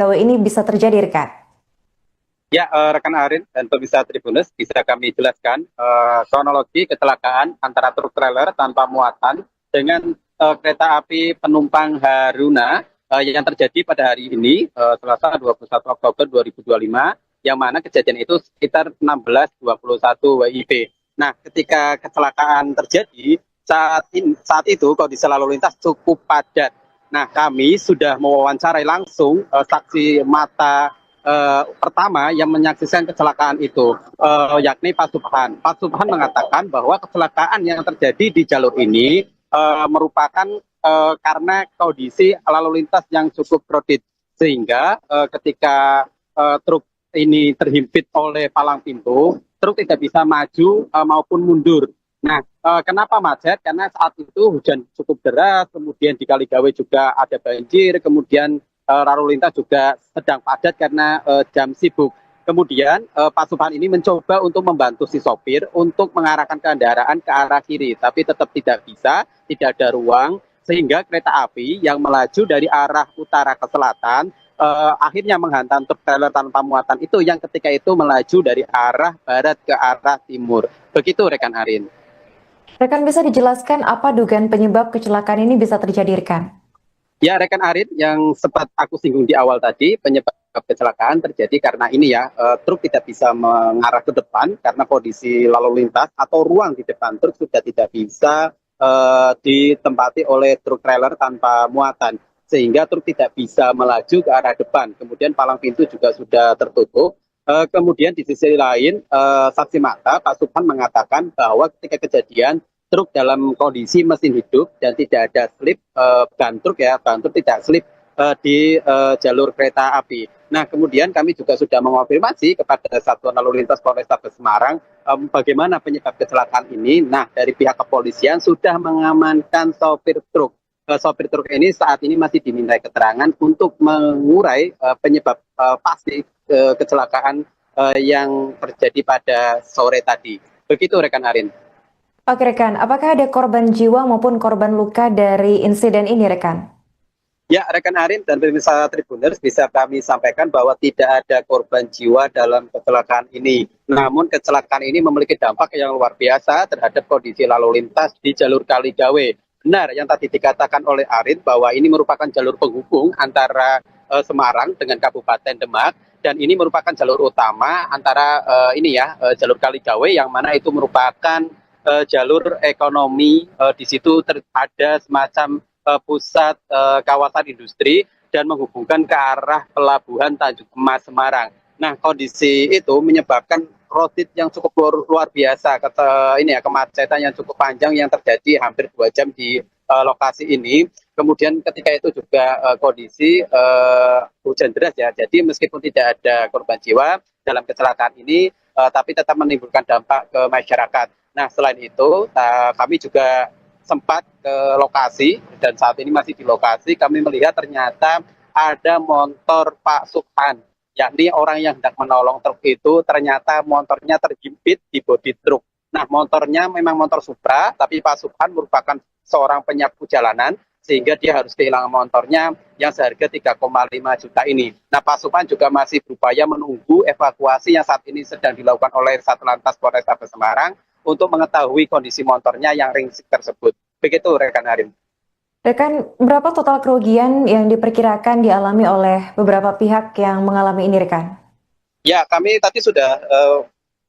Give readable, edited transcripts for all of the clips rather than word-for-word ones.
bahwa ini bisa terjadi, rekan? Ya, rekan Arin dan pemirsa Tribunus, bisa kami jelaskan kronologi kecelakaan antara truk trailer tanpa muatan dengan kereta api penumpang Haruna yang terjadi pada hari ini, Selasa 21 Oktober 2025, yang mana kejadian itu sekitar 16.21 WIB. Nah, ketika kecelakaan terjadi, saat itu kondisi lalu lintas cukup padat. Nah, kami sudah mewawancarai langsung saksi mata pertama yang menyaksikan kecelakaan itu, yakni Pak Subhan. Pak Subhan mengatakan bahwa kecelakaan yang terjadi di jalur ini merupakan karena kondisi lalu lintas yang cukup crowded, sehingga ketika truk ini terhimpit oleh palang pintu, truk tidak bisa maju maupun mundur. Nah, kenapa macet? Karena saat itu hujan cukup deras, kemudian di Kaligawe juga ada banjir, kemudian lalu lintas juga sedang padat karena jam sibuk. Kemudian Pak Subhan ini mencoba untuk membantu si sopir untuk mengarahkan kendaraan ke arah kiri, tapi tetap tidak bisa, tidak ada ruang, sehingga kereta api yang melaju dari arah utara ke selatan akhirnya menghantam truk trailer tanpa muatan itu yang ketika itu melaju dari arah barat ke arah timur. Begitu rekan Arin. Rekan bisa dijelaskan apa dugaan penyebab kecelakaan ini bisa terjadi, rekan? Ya, rekan Arin, yang sempat aku singgung di awal tadi, penyebab kecelakaan terjadi karena ini ya, truk tidak bisa mengarah ke depan karena kondisi lalu lintas atau ruang di depan truk sudah tidak bisa ditempati oleh truk trailer tanpa muatan, sehingga truk tidak bisa melaju ke arah depan. Kemudian palang pintu juga sudah tertutup. Kemudian di sisi lain, saksi mata Pak Subhan mengatakan bahwa ketika kejadian truk dalam kondisi mesin hidup dan tidak ada slip ban truk tidak slip di jalur kereta api. Nah, kemudian kami juga sudah mengonfirmasi kepada Satuan Lalu Lintas Polrestabes Semarang bagaimana penyebab kecelakaan ini. Nah, dari pihak kepolisian sudah mengamankan sopir truk. Sopir truk ini saat ini masih dimintai keterangan untuk mengurai penyebab pasti kecelakaan yang terjadi pada sore tadi. Begitu rekan Arin. Oke, rekan. Apakah ada korban jiwa maupun korban luka dari insiden ini, rekan? Ya, rekan Arin dan pemirsa Tribuners, bisa kami sampaikan bahwa tidak ada korban jiwa dalam kecelakaan ini. Namun kecelakaan ini memiliki dampak yang luar biasa terhadap kondisi lalu lintas di jalur Kaligawe. Benar yang tadi dikatakan oleh Arin bahwa ini merupakan jalur penghubung antara Semarang dengan Kabupaten Demak, dan ini merupakan jalur utama antara jalur Kaligawe yang mana itu merupakan jalur ekonomi. Di situ ada semacam pusat kawasan industri dan menghubungkan ke arah pelabuhan Tanjung Emas Semarang. Nah, kondisi itu menyebabkan road yang cukup luar biasa, kemacetan yang cukup panjang yang terjadi hampir 2 jam di lokasi ini. Kemudian ketika itu juga kondisi hujan deras ya, jadi meskipun tidak ada korban jiwa dalam kecelakaan ini, tapi tetap menimbulkan dampak ke masyarakat. Nah, selain itu kami juga sempat ke lokasi dan saat ini masih di lokasi. Kami melihat ternyata ada motor Pak Subhan, yakni orang yang hendak menolong truk itu ternyata motornya terhimpit di bodi truk. Nah, motornya memang motor Supra, tapi Pak Subhan merupakan seorang penyapu jalanan, sehingga dia harus kehilangan motornya yang seharga 3,5 juta ini. Nah, Pak Subhan juga masih berupaya menunggu evakuasi yang saat ini sedang dilakukan oleh Satlantas Polrestabes Semarang untuk mengetahui kondisi motornya yang ringsek tersebut. Begitu rekan Harim. Rekan, berapa total kerugian yang diperkirakan dialami oleh beberapa pihak yang mengalami ini, rekan? Ya, kami tadi sudah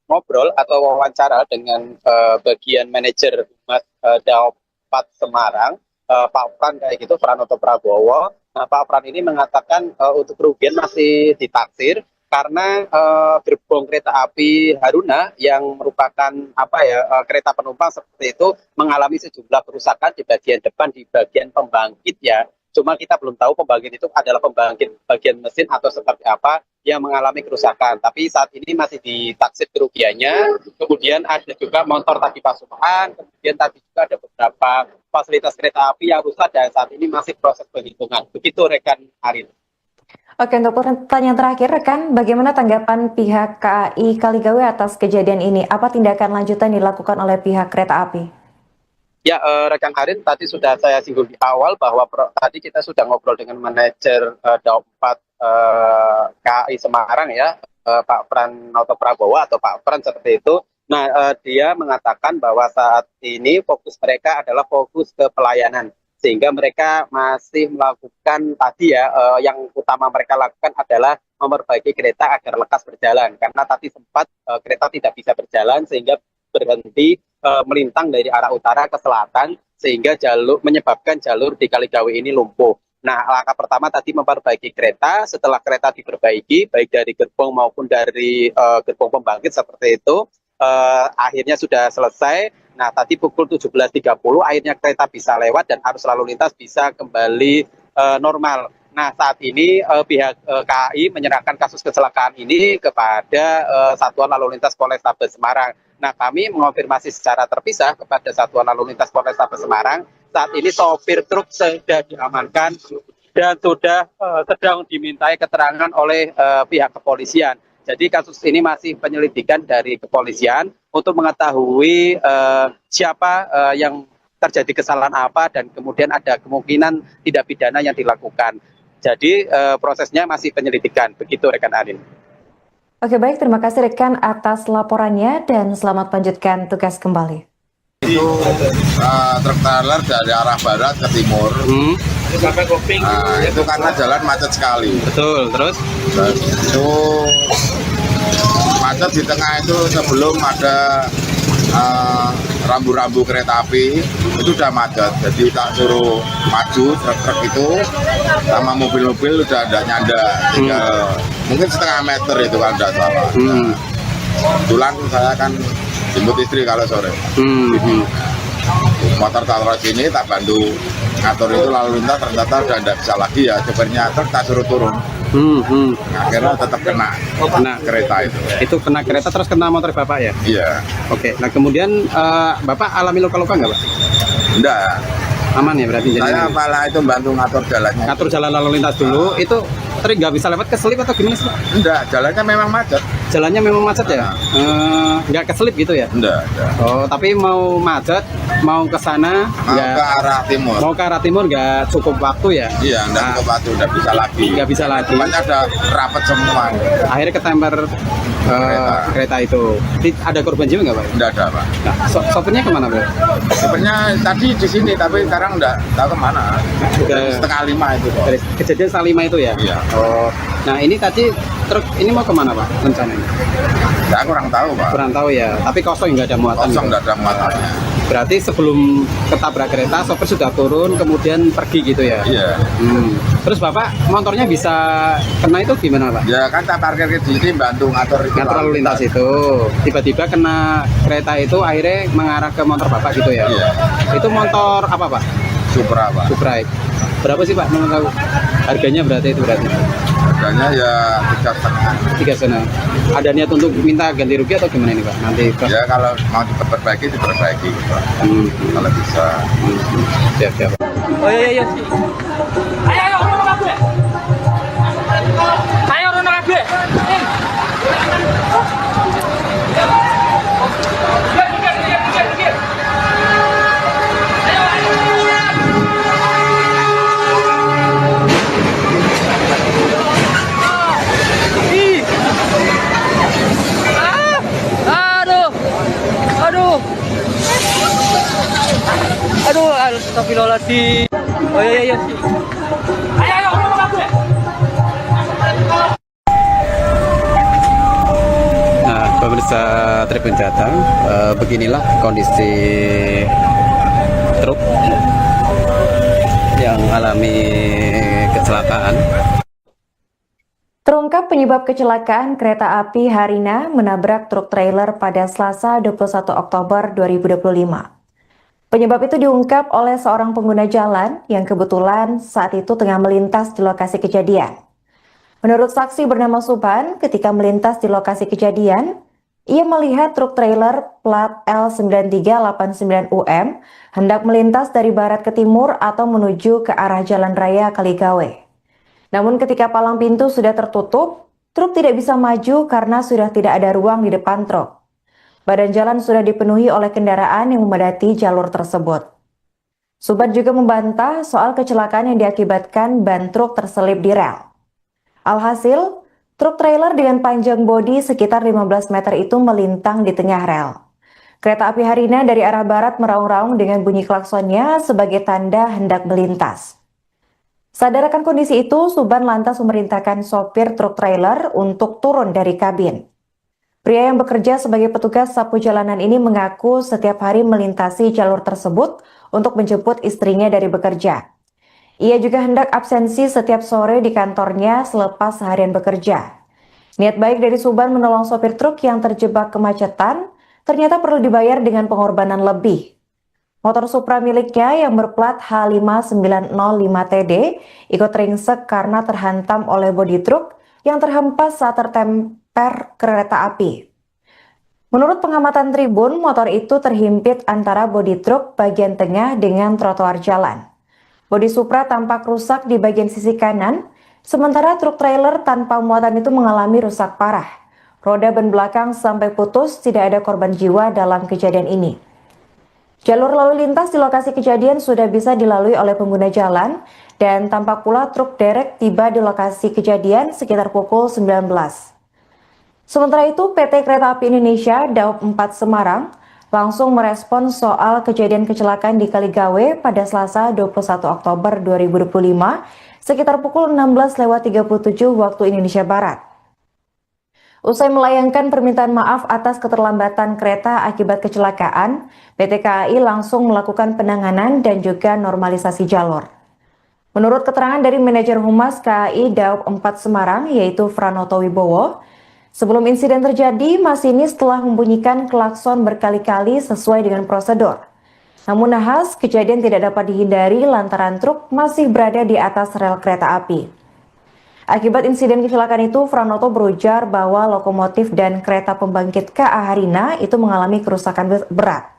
ngobrol atau wawancara dengan bagian manajer Humas Daopat Semarang, Pak Pran kayak gitu, Pranoto Prabowo. Nah, Pak Pran ini mengatakan untuk kerugian masih ditaksir karena gerbong kereta api Haruna yang merupakan kereta penumpang seperti itu mengalami sejumlah kerusakan di bagian depan, di bagian pembangkit ya. Cuma kita belum tahu pembangkit itu adalah pembangkit bagian mesin atau seperti apa yang mengalami kerusakan. Tapi saat ini masih ditaksir kerugiannya. Kemudian ada juga motor tadi pasukan, kemudian tadi juga ada beberapa fasilitas kereta api yang rusak dan saat ini masih proses penghitungan. Begitu rekan Arin. Oke, untuk pertanyaan terakhir, rekan, bagaimana tanggapan pihak KAI Kaligawe atas kejadian ini? Apa tindakan lanjutan dilakukan oleh pihak kereta api? Ya, rekan Harin, tadi sudah saya singgung di awal bahwa tadi kita sudah ngobrol dengan manajer Daup 4 KAI Semarang ya, Pak Pranoto Prabowo atau Pak Pran seperti itu. Nah, dia mengatakan bahwa saat ini fokus mereka adalah fokus ke pelayanan, sehingga mereka masih melakukan tadi ya, yang utama mereka lakukan adalah memperbaiki kereta agar lekas berjalan, karena tadi sempat kereta tidak bisa berjalan sehingga berhenti melintang dari arah utara ke selatan, sehingga menyebabkan jalur di Kaligawe ini lumpuh. Nah, langkah pertama tadi memperbaiki kereta. Setelah kereta diperbaiki, baik dari gerbong maupun dari gerbong pembangkit seperti itu, akhirnya sudah selesai. Nah, tadi pukul 17.30 akhirnya kereta bisa lewat dan arus lalu lintas bisa kembali normal. Nah, saat ini pihak KAI menyerahkan kasus kecelakaan ini kepada Satuan Lalu Lintas Polrestabes Semarang. Nah, kami mengonfirmasi secara terpisah kepada Satuan Lalu Lintas Polrestabes Semarang. Saat ini sopir truk sudah diamankan dan sudah sedang dimintai keterangan oleh pihak kepolisian. Jadi kasus ini masih penyelidikan dari kepolisian untuk mengetahui siapa yang terjadi kesalahan apa dan kemudian ada kemungkinan tindak pidana yang dilakukan. Jadi prosesnya masih penyelidikan. Begitu rekan Arin. Oke, baik, terima kasih rekan atas laporannya dan selamat lanjutkan tugas kembali. Itu truk trailer dari arah barat ke timur. Nah, itu karena jalan macet sekali. Betul, terus Itu macet di tengah itu sebelum ada rambu-rambu kereta api itu udah macet. Jadi tak suruh maju truk-truk itu sama mobil-mobil udah ada nyanda. Tinggal mungkin setengah meter itu kalau tidak salah. Kebetulan saya kan jemput istri kalau sore. Motor taruh sini tak bantu ngatur itu lalu lintas, ternyata udah tidak bisa lagi ya, sopirnya truk tak suruh turun. Akhirnya tetap kena kereta itu. Itu kena kereta terus kena motor Bapak ya? Iya. Oke, nah kemudian Bapak alami luka-luka nggak Pak? Enggak. Aman ya berarti? Saya malah itu bantu ngatur jalannya. Ngatur jalan lalu lintas dulu, itu tadi nggak bisa lewat keselip atau gimana sih Pak? Enggak, jalannya memang macet. Jalannya memang macet ya? Nggak keselip gitu ya? Enggak. Oh, tapi mau macet, mau ke sana, Mau ke arah timur. mau ke arah timur nggak cukup waktu ya? Iya, enggak cukup waktu, udah bisa lagi. Nggak bisa lagi. Depannya ada rapet semua. Akhirnya ketemper kereta itu. Ada korban jiwa nggak Pak? Enggak ada, Pak. Nah, sopirnya kemana Pak? Sebenarnya tadi di sini, tapi sekarang enggak tahu kemana. Dari setengah 5 itu, Pak. Dari kejadian Salima itu ya? Iya. Oh, nah ini tadi truk ini mau kemana Pak rencananya? Saya kurang tahu, Pak. Kurang tahu ya, tapi kosong nggak ada muatan. Kosong, gitu? enggak ada muatannya. Berarti sebelum ketabrak kereta, sopir sudah turun, kemudian pergi gitu ya? Iya. Terus Bapak motornya bisa kena itu gimana Pak? Ya kan tak parkir di sini bantu ngatur itu Ngatur lalu lintas itu, tiba-tiba kena kereta itu akhirnya mengarah ke motor Bapak gitu ya? Iya. Itu motor apa Pak? Supra, Pak. Supra. Berapa sih Pak? Mau tahu? Harganya berarti itu berarti? Harganya ya 3,5. 3,5. Ada niat untuk minta ganti rugi atau gimana ini Pak? Nanti Ya kalau mau diperbaiki gitu. Kalau bisa. Siap. Oh iya. Ayo, rono kabeh. Ayo, rono kabeh. Mikir. Aduh, astagfirullahaladzim. Oh iya. Ayo, rono kabeh. Nah, pemirsa Tribun Jateng, beginilah kondisi truk yang alami kecelakaan. Terungkap penyebab kecelakaan kereta api Harina menabrak truk trailer pada Selasa 21 Oktober 2025. Penyebab itu diungkap oleh seorang pengguna jalan yang kebetulan saat itu tengah melintas di lokasi kejadian. Menurut saksi bernama Subhan, ketika melintas di lokasi kejadian, ia melihat truk trailer plat L9389UM hendak melintas dari barat ke timur atau menuju ke arah Jalan Raya Kaligawe. Namun ketika palang pintu sudah tertutup, truk tidak bisa maju karena sudah tidak ada ruang di depan truk. Badan jalan sudah dipenuhi oleh kendaraan yang memadati jalur tersebut. Subhan juga membantah soal kecelakaan yang diakibatkan ban truk terselip di rel. Alhasil, truk trailer dengan panjang bodi sekitar 15 meter itu melintang di tengah rel. Kereta api Harina dari arah barat meraung-raung dengan bunyi klaksonnya sebagai tanda hendak melintas. Sadar akan kondisi itu, Suban lantas memerintahkan sopir truk trailer untuk turun dari kabin. Pria yang bekerja sebagai petugas sapu jalanan ini mengaku setiap hari melintasi jalur tersebut untuk menjemput istrinya dari bekerja. Ia juga hendak absensi setiap sore di kantornya selepas seharian bekerja. Niat baik dari Suban menolong sopir truk yang terjebak kemacetan ternyata perlu dibayar dengan pengorbanan lebih. Motor Supra miliknya yang berplat H5905TD ikut ringsek karena terhantam oleh bodi truk yang terhempas saat tertemper kereta api. Menurut pengamatan tribun, motor itu terhimpit antara bodi truk bagian tengah dengan trotoar jalan. Bodi Supra tampak rusak di bagian sisi kanan, sementara truk trailer tanpa muatan itu mengalami rusak parah. Roda ban belakang sampai putus, tidak ada korban jiwa dalam kejadian ini. Jalur lalu lintas di lokasi kejadian sudah bisa dilalui oleh pengguna jalan dan tampak pula truk derek tiba di lokasi kejadian sekitar pukul 19. Sementara itu, PT Kereta Api Indonesia Daob 4 Semarang langsung merespon soal kejadian kecelakaan di Kaligawe pada Selasa 21 Oktober 2025 sekitar pukul 16.37 waktu Indonesia Barat. Usai melayangkan permintaan maaf atas keterlambatan kereta akibat kecelakaan, PT KAI langsung melakukan penanganan dan juga normalisasi jalur. Menurut keterangan dari manajer Humas KAI Daob 4 Semarang, yaitu Franoto Wibowo, sebelum insiden terjadi, masinis telah membunyikan klakson berkali-kali sesuai dengan prosedur. Namun nahas, kejadian tidak dapat dihindari lantaran truk masih berada di atas rel kereta api. Akibat insiden kecelakaan itu, Franoto berujar bahwa lokomotif dan kereta pembangkit KA Harina itu mengalami kerusakan berat.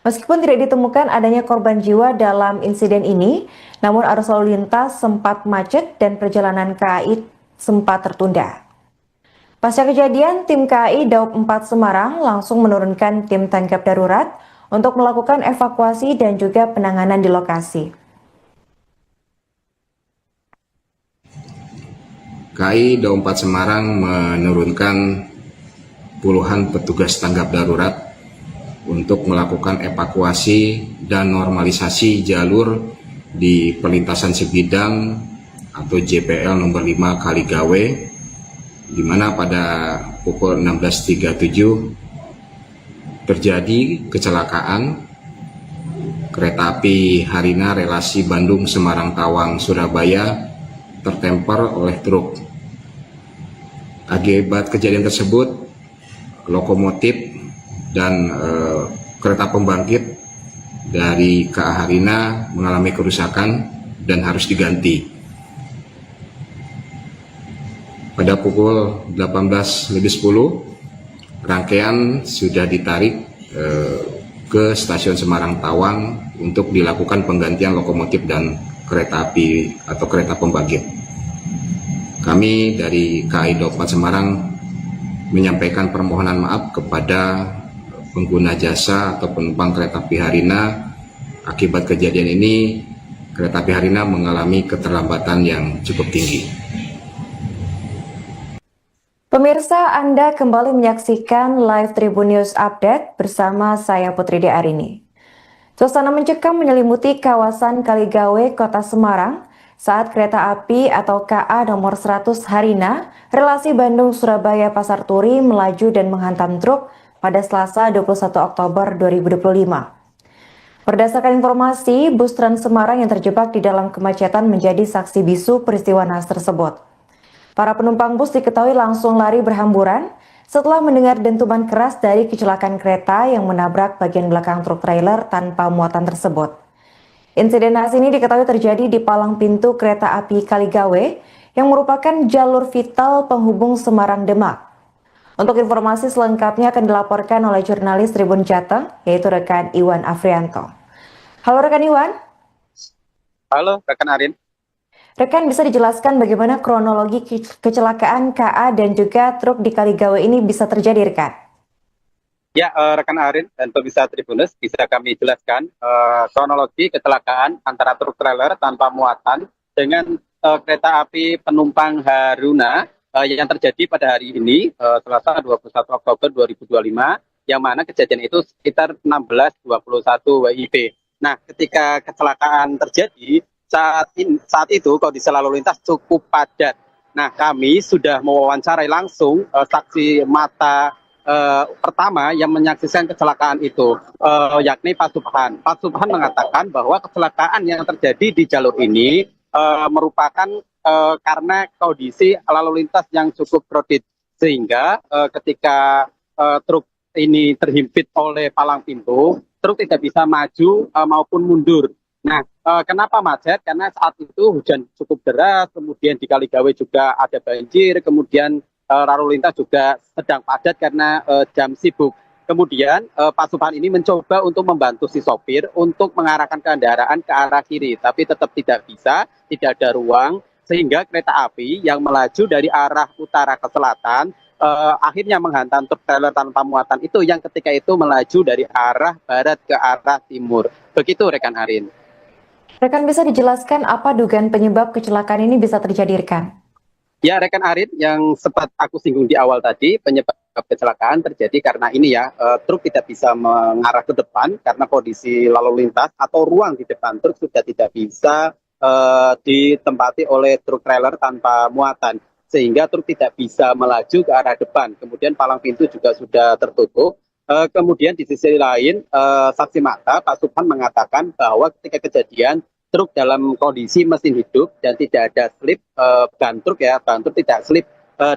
Meskipun tidak ditemukan adanya korban jiwa dalam insiden ini, namun arus lalu lintas sempat macet dan perjalanan KAI sempat tertunda. Pasca kejadian, tim KAI Daob 4 Semarang langsung menurunkan tim tanggap darurat untuk melakukan evakuasi dan juga penanganan di lokasi. KAI Daob 4 Semarang menurunkan puluhan petugas tanggap darurat untuk melakukan evakuasi dan normalisasi jalur di perlintasan sebidang atau JPL nomor 5 Kaligawe, di mana pada pukul 16.37 terjadi kecelakaan kereta api Harina relasi Bandung Semarang Tawang Surabaya tertemper oleh truk. Akibat kejadian tersebut, lokomotif dan kereta pembangkit dari KA Harina mengalami kerusakan dan harus diganti. Pada pukul 18.10, rangkaian sudah ditarik ke stasiun Semarang Tawang untuk dilakukan penggantian lokomotif dan kereta api atau kereta pembangkit. Kami dari KAI Daob 4 Semarang menyampaikan permohonan maaf kepada pengguna jasa atau penumpang kereta api Harina. Akibat kejadian ini, kereta api Harina mengalami keterlambatan yang cukup tinggi. Pemirsa, Anda kembali menyaksikan live Tribun News Update bersama saya Putri D. Arini. Suasana mencekam menyelimuti kawasan Kaligawe, Kota Semarang saat kereta api atau KA nomor 100 Harina, relasi Bandung-Surabaya Pasar Turi melaju dan menghantam truk pada Selasa 21 Oktober 2025. Berdasarkan informasi, bus Trans Semarang yang terjebak di dalam kemacetan menjadi saksi bisu peristiwa naas tersebut. Para penumpang bus diketahui langsung lari berhamburan setelah mendengar dentuman keras dari kecelakaan kereta yang menabrak bagian belakang truk trailer tanpa muatan tersebut. Insiden naas ini diketahui terjadi di palang pintu kereta api Kaligawe yang merupakan jalur vital penghubung Semarang-Demak. Untuk informasi selengkapnya akan dilaporkan oleh jurnalis Tribun Jateng, yaitu rekan Iwan Afrianto. Halo rekan Iwan. Halo rekan Arin. Rekan, bisa dijelaskan bagaimana kronologi kecelakaan KA dan juga truk di Kaligawe ini bisa terjadi, rekan? Ya, rekan Arin dan pemirsa Tribuners, bisa kami jelaskan kronologi kecelakaan antara truk trailer tanpa muatan dengan kereta api penumpang Haruna yang terjadi pada hari ini, Selasa 21 Oktober 2025, yang mana kejadian itu sekitar 16.21 WIB. Nah, ketika kecelakaan terjadi, saat itu kondisi lalu lintas cukup padat. Nah, kami sudah mewawancarai langsung saksi mata pertama yang menyaksikan kecelakaan itu, yakni Pak Subhan. Pak Subhan mengatakan bahwa kecelakaan yang terjadi di jalur ini merupakan karena kondisi lalu lintas yang cukup crowded, sehingga ketika truk ini terhimpit oleh palang pintu, truk tidak bisa maju maupun mundur. Nah, kenapa macet? Karena saat itu hujan cukup deras, kemudian di Kaligawe juga ada banjir, kemudian lalu lintas juga sedang padat karena jam sibuk. Kemudian Pak Subhan ini mencoba untuk membantu si sopir untuk mengarahkan kendaraan ke arah kiri, tapi tetap tidak bisa, tidak ada ruang, sehingga kereta api yang melaju dari arah utara ke selatan akhirnya menghantam truk trailer tanpa muatan itu yang ketika itu melaju dari arah barat ke arah timur. Begitu rekan Arin. Rekan bisa dijelaskan apa dugaan penyebab kecelakaan ini bisa terjadi, rekan? Ya, rekan Arin, yang sempat aku singgung di awal tadi, penyebab kecelakaan terjadi karena ini ya, truk tidak bisa mengarah ke depan karena kondisi lalu lintas atau ruang di depan truk sudah tidak bisa ditempati oleh truk trailer tanpa muatan, sehingga truk tidak bisa melaju ke arah depan. Kemudian palang pintu juga sudah tertutup. Kemudian di sisi lain, saksi mata Pak Subhan mengatakan bahwa ketika kejadian truk dalam kondisi mesin hidup dan tidak ada slip ban truk tidak slip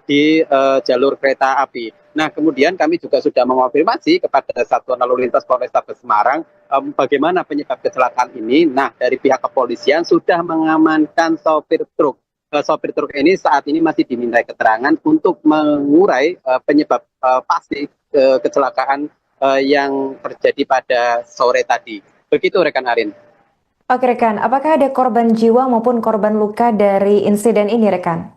di jalur kereta api. Nah, kemudian kami juga sudah mengonfirmasi kepada Satuan Lalu Lintas Polrestabes Semarang bagaimana penyebab kecelakaan ini. Nah, dari pihak kepolisian sudah mengamankan sopir truk. Sopir truk ini saat ini masih dimintai keterangan untuk mengurai penyebab pasti kecelakaan yang terjadi pada sore tadi. Begitu rekan Arin. Oke rekan, apakah ada korban jiwa maupun korban luka dari insiden ini rekan?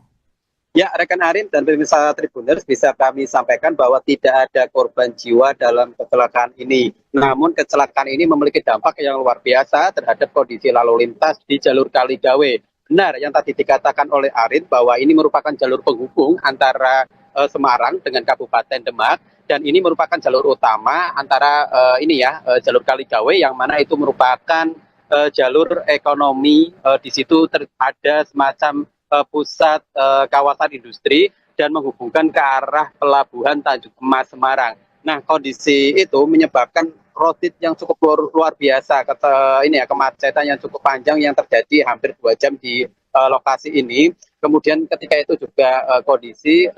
Ya, rekan Arin dan pemirsa Tribuners, bisa kami sampaikan bahwa tidak ada korban jiwa dalam kecelakaan ini. Namun kecelakaan ini memiliki dampak yang luar biasa terhadap kondisi lalu lintas di jalur Kaligawe. Benar yang tadi dikatakan oleh Arin bahwa ini merupakan jalur penghubung antara Semarang dengan Kabupaten Demak, dan ini merupakan jalur utama antara jalur Kaligawe yang mana itu merupakan jalur ekonomi. Di situ ada semacam pusat kawasan industri dan menghubungkan ke arah pelabuhan Tanjung Emas Semarang. Nah, kondisi itu menyebabkan crowded yang cukup luar biasa, kemacetan yang cukup panjang yang terjadi hampir 2 jam di lokasi ini. Kemudian ketika itu juga kondisi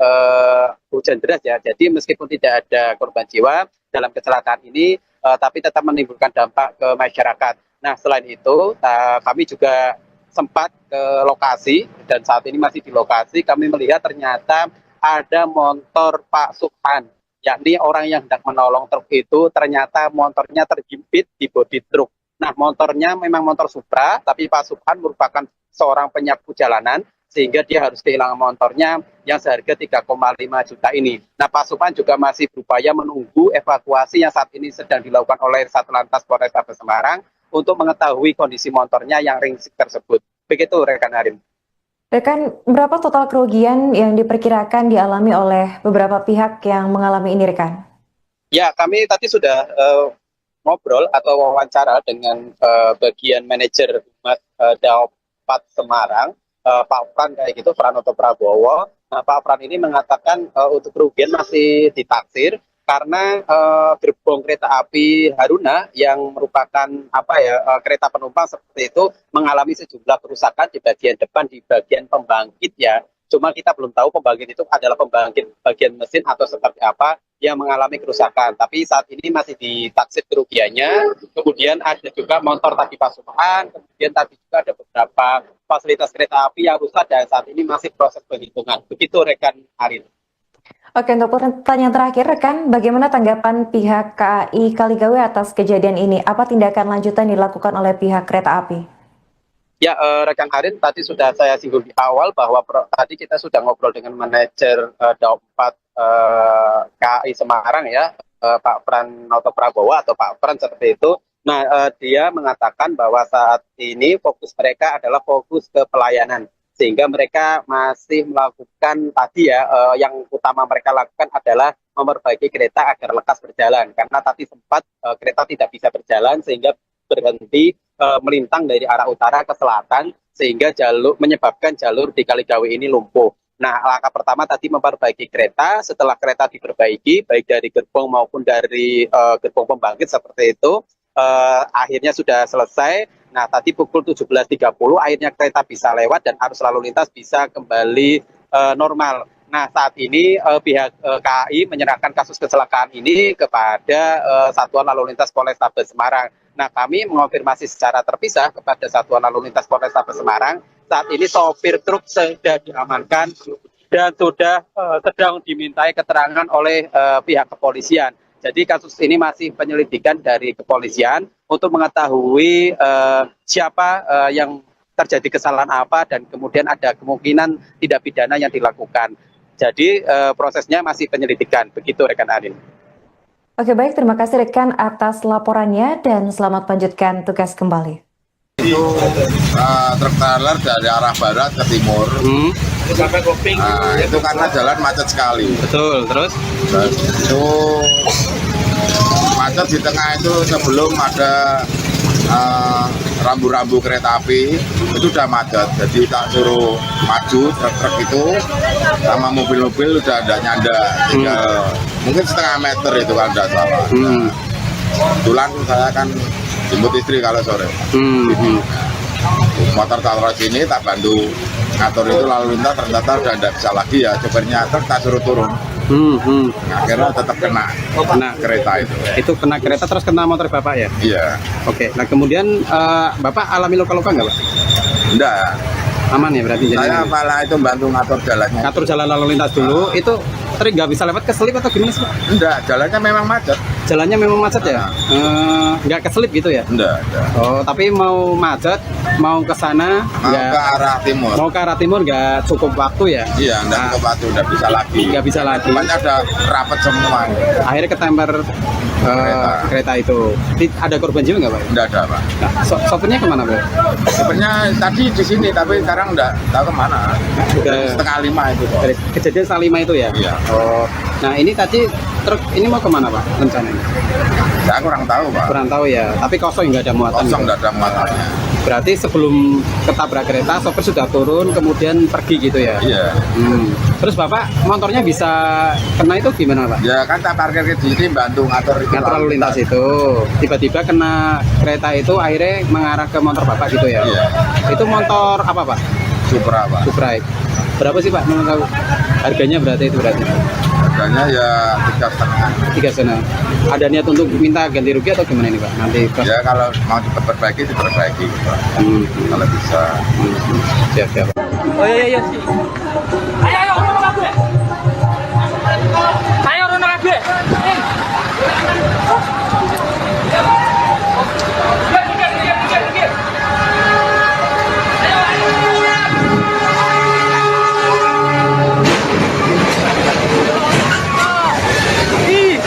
hujan deras ya. Jadi meskipun tidak ada korban jiwa dalam kecelakaan ini, tapi tetap menimbulkan dampak ke masyarakat. Nah, selain itu kami juga sempat ke lokasi dan saat ini masih di lokasi. Kami melihat ternyata ada motor Pak Subhan, yakni orang yang hendak menolong truk itu ternyata motornya terhimpit di bodi truk. Nah, motornya memang motor Supra, tapi Pak Subhan merupakan seorang penyapu jalanan, sehingga dia harus kehilangan motornya yang seharga 3,5 juta ini. Nah, Pak Subhan juga masih berupaya menunggu evakuasi yang saat ini sedang dilakukan oleh Satlantas Polrestabes Semarang untuk mengetahui kondisi motornya yang ringsek tersebut. Begitu rekan Harim. Rekan, berapa total kerugian yang diperkirakan dialami oleh beberapa pihak yang mengalami ini rekan? Ya, kami tadi sudah ngobrol atau wawancara dengan bagian manajer Humas Daopat Semarang, Pak Pran kayak gitu, Pranoto Prabowo. Nah, Pak Pran ini mengatakan untuk kerugian masih ditaksir karena gerbong kereta api Haruna yang merupakan kereta penumpang seperti itu mengalami sejumlah kerusakan di bagian depan, di bagian pembangkit ya. Cuma kita belum tahu pembangkit itu adalah pembangkit bagian mesin atau seperti apa yang mengalami kerusakan. Tapi saat ini masih ditaksir kerugiannya. Kemudian ada juga motor tadi Pak Subhan, kemudian tadi juga ada beberapa fasilitas kereta api yang rusak dan saat ini masih proses penghitungan. Begitu rekan Arin. Oke, untuk pertanyaan terakhir rekan, bagaimana tanggapan pihak KAI Kaligawe atas kejadian ini? Apa tindakan lanjutan dilakukan oleh pihak kereta api? Ya, rekan Harin, tadi sudah saya singgung di awal bahwa tadi kita sudah ngobrol dengan manajer Daopat KAI Semarang ya, Pak Pranoto Prabowo atau Pak Pran seperti itu. Nah, dia mengatakan bahwa saat ini fokus mereka adalah fokus ke pelayanan. sehingga mereka masih melakukan tadi ya, yang utama mereka lakukan adalah memperbaiki kereta agar lekas berjalan, karena tadi sempat kereta tidak bisa berjalan sehingga berhenti melintang dari arah utara ke selatan, sehingga menyebabkan jalur di Kaligawe ini lumpuh. Nah, langkah pertama tadi memperbaiki kereta. Setelah kereta diperbaiki, baik dari gerbong maupun dari gerbong pembangkit seperti itu, akhirnya sudah selesai. Nah, tadi pukul 17.30 akhirnya kereta bisa lewat dan arus lalu lintas bisa kembali normal. Nah, saat ini pihak KAI menyerahkan kasus kecelakaan ini kepada Satuan Lalu Lintas Polrestabes Semarang. Nah, kami mengonfirmasi secara terpisah kepada Satuan Lalu Lintas Polrestabes Semarang. Saat ini sopir truk sudah diamankan dan sudah sedang dimintai keterangan oleh pihak kepolisian. Jadi kasus ini masih penyelidikan dari kepolisian untuk mengetahui siapa yang terjadi kesalahan apa dan kemudian ada kemungkinan tindak pidana yang dilakukan. Jadi prosesnya masih penyelidikan. Begitu rekan Arin. Oke, baik, terima kasih rekan atas laporannya dan selamat lanjutkan tugas kembali. Itu truk trailer dari arah barat ke timur. Nah, itu karena jalan macet sekali. Betul, terus? Itu macet di tengah itu sebelum ada rambu-rambu kereta api itu udah macet. Jadi tak suruh maju truk-truk itu sama mobil-mobil udah ada nyanda. Tinggal mungkin setengah meter itu kalau tidak salah. Kebetulan saya kan jemput istri kalau sore. Motor taruh sini tak bantu ngatur itu lalu lintas, ternyata udah tidak bisa lagi ya, sopirnya truk tak suruh turun. Akhirnya tetap kena kereta itu. Itu kena kereta terus kena motor Bapak ya? Iya. Oke, nah kemudian Bapak alami luka-luka nggak Pak? Enggak. Aman ya berarti? Saya malah itu bantu ngatur jalannya. Ngatur jalan lalu lintas dulu, itu tadi nggak bisa lewat keselip atau gimana sih Pak? Enggak, jalannya memang macet. Jalannya memang macet ya? Nggak keselip gitu ya? Enggak. Oh, tapi mau macet, mau ke sana, Mau ke arah timur. mau ke arah timur nggak cukup waktu ya? Iya, enggak ke Batu, udah bisa lagi. Nggak bisa lagi. Banyak udah rapet semua. Akhirnya ketemper kereta itu. Ada korban jiwa nggak Pak? Enggak ada, Pak. Nah, sopirnya kemana Pak? Sebenarnya tadi di sini, tapi sekarang enggak tahu kemana. Udah- Setengah 5 itu, Pak. Dari kejadian setengah 5 itu ya? Iya. Oh, nah ini tadi truk ini mau kemana Pak rencananya? Saya kurang tahu, Pak. Kurang tahu ya, tapi kosong nggak ada muatan. Kosong gitu? enggak ada muatannya. Berarti sebelum ketabrak kereta, sopir sudah turun, kemudian pergi gitu ya? Iya. Terus Bapak motornya bisa kena itu gimana Pak? Ya kan tak parkir ke sini bantu ngatur itu Ngatur lalu lintas itu, tiba-tiba kena kereta itu akhirnya mengarah ke motor Bapak gitu ya? Iya. Itu motor apa Pak? Supra, Pak. Supra. Berapa sih Pak? Mau tahu? Harganya berarti itu berarti? Harganya ya 3,5. 3 Ada niat untuk minta ganti rugi atau gimana ini Pak? Nanti pas Ya kalau mau diperbaiki, Pak. Kalau bisa. siap. Oh iya. Ayo, rono kabeh. Ayo, rono kabeh. Minggir. Ih.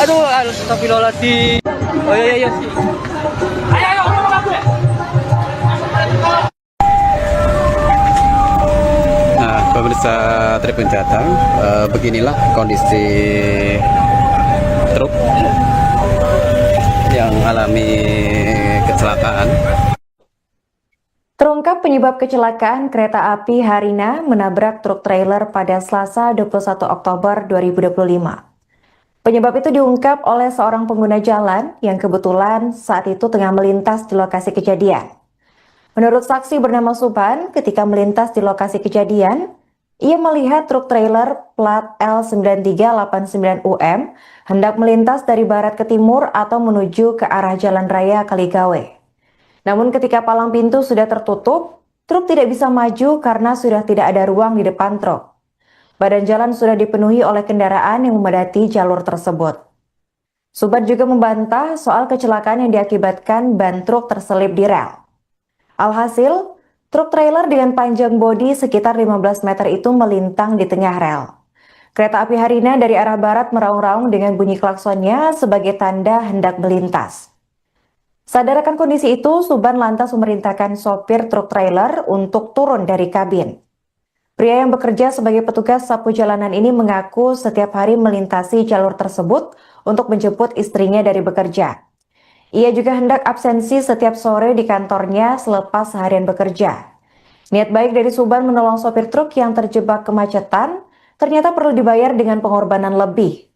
Aduh, astagfirullahaladzim. Oh iya. Ayo, rono kabeh. Nah, pemirsa Tribun Jateng, beginilah kondisi truk yang alami kecelakaan. Terungkap penyebab kecelakaan kereta api Harina menabrak truk trailer pada Selasa 21 Oktober 2025. Penyebab itu diungkap oleh seorang pengguna jalan yang kebetulan saat itu tengah melintas di lokasi kejadian. Menurut saksi bernama Suban, ketika melintas di lokasi kejadian, ia melihat truk trailer plat L9389UM hendak melintas dari barat ke timur atau menuju ke arah Jalan Raya Kaligawe. Namun ketika palang pintu sudah tertutup, truk tidak bisa maju karena sudah tidak ada ruang di depan truk. Badan jalan sudah dipenuhi oleh kendaraan yang memadati jalur tersebut. Suban juga membantah soal kecelakaan yang diakibatkan ban truk terselip di rel. Alhasil, truk trailer dengan panjang bodi sekitar 15 meter itu melintang di tengah rel. Kereta api Harina dari arah barat meraung-raung dengan bunyi klaksonnya sebagai tanda hendak melintas. Sadar akan kondisi itu, Suban lantas memerintahkan sopir truk trailer untuk turun dari kabin. Pria yang bekerja sebagai petugas sapu jalanan ini mengaku setiap hari melintasi jalur tersebut untuk menjemput istrinya dari bekerja. Ia juga hendak absensi setiap sore di kantornya selepas seharian bekerja. Niat baik dari Suban menolong sopir truk yang terjebak kemacetan ternyata perlu dibayar dengan pengorbanan lebih.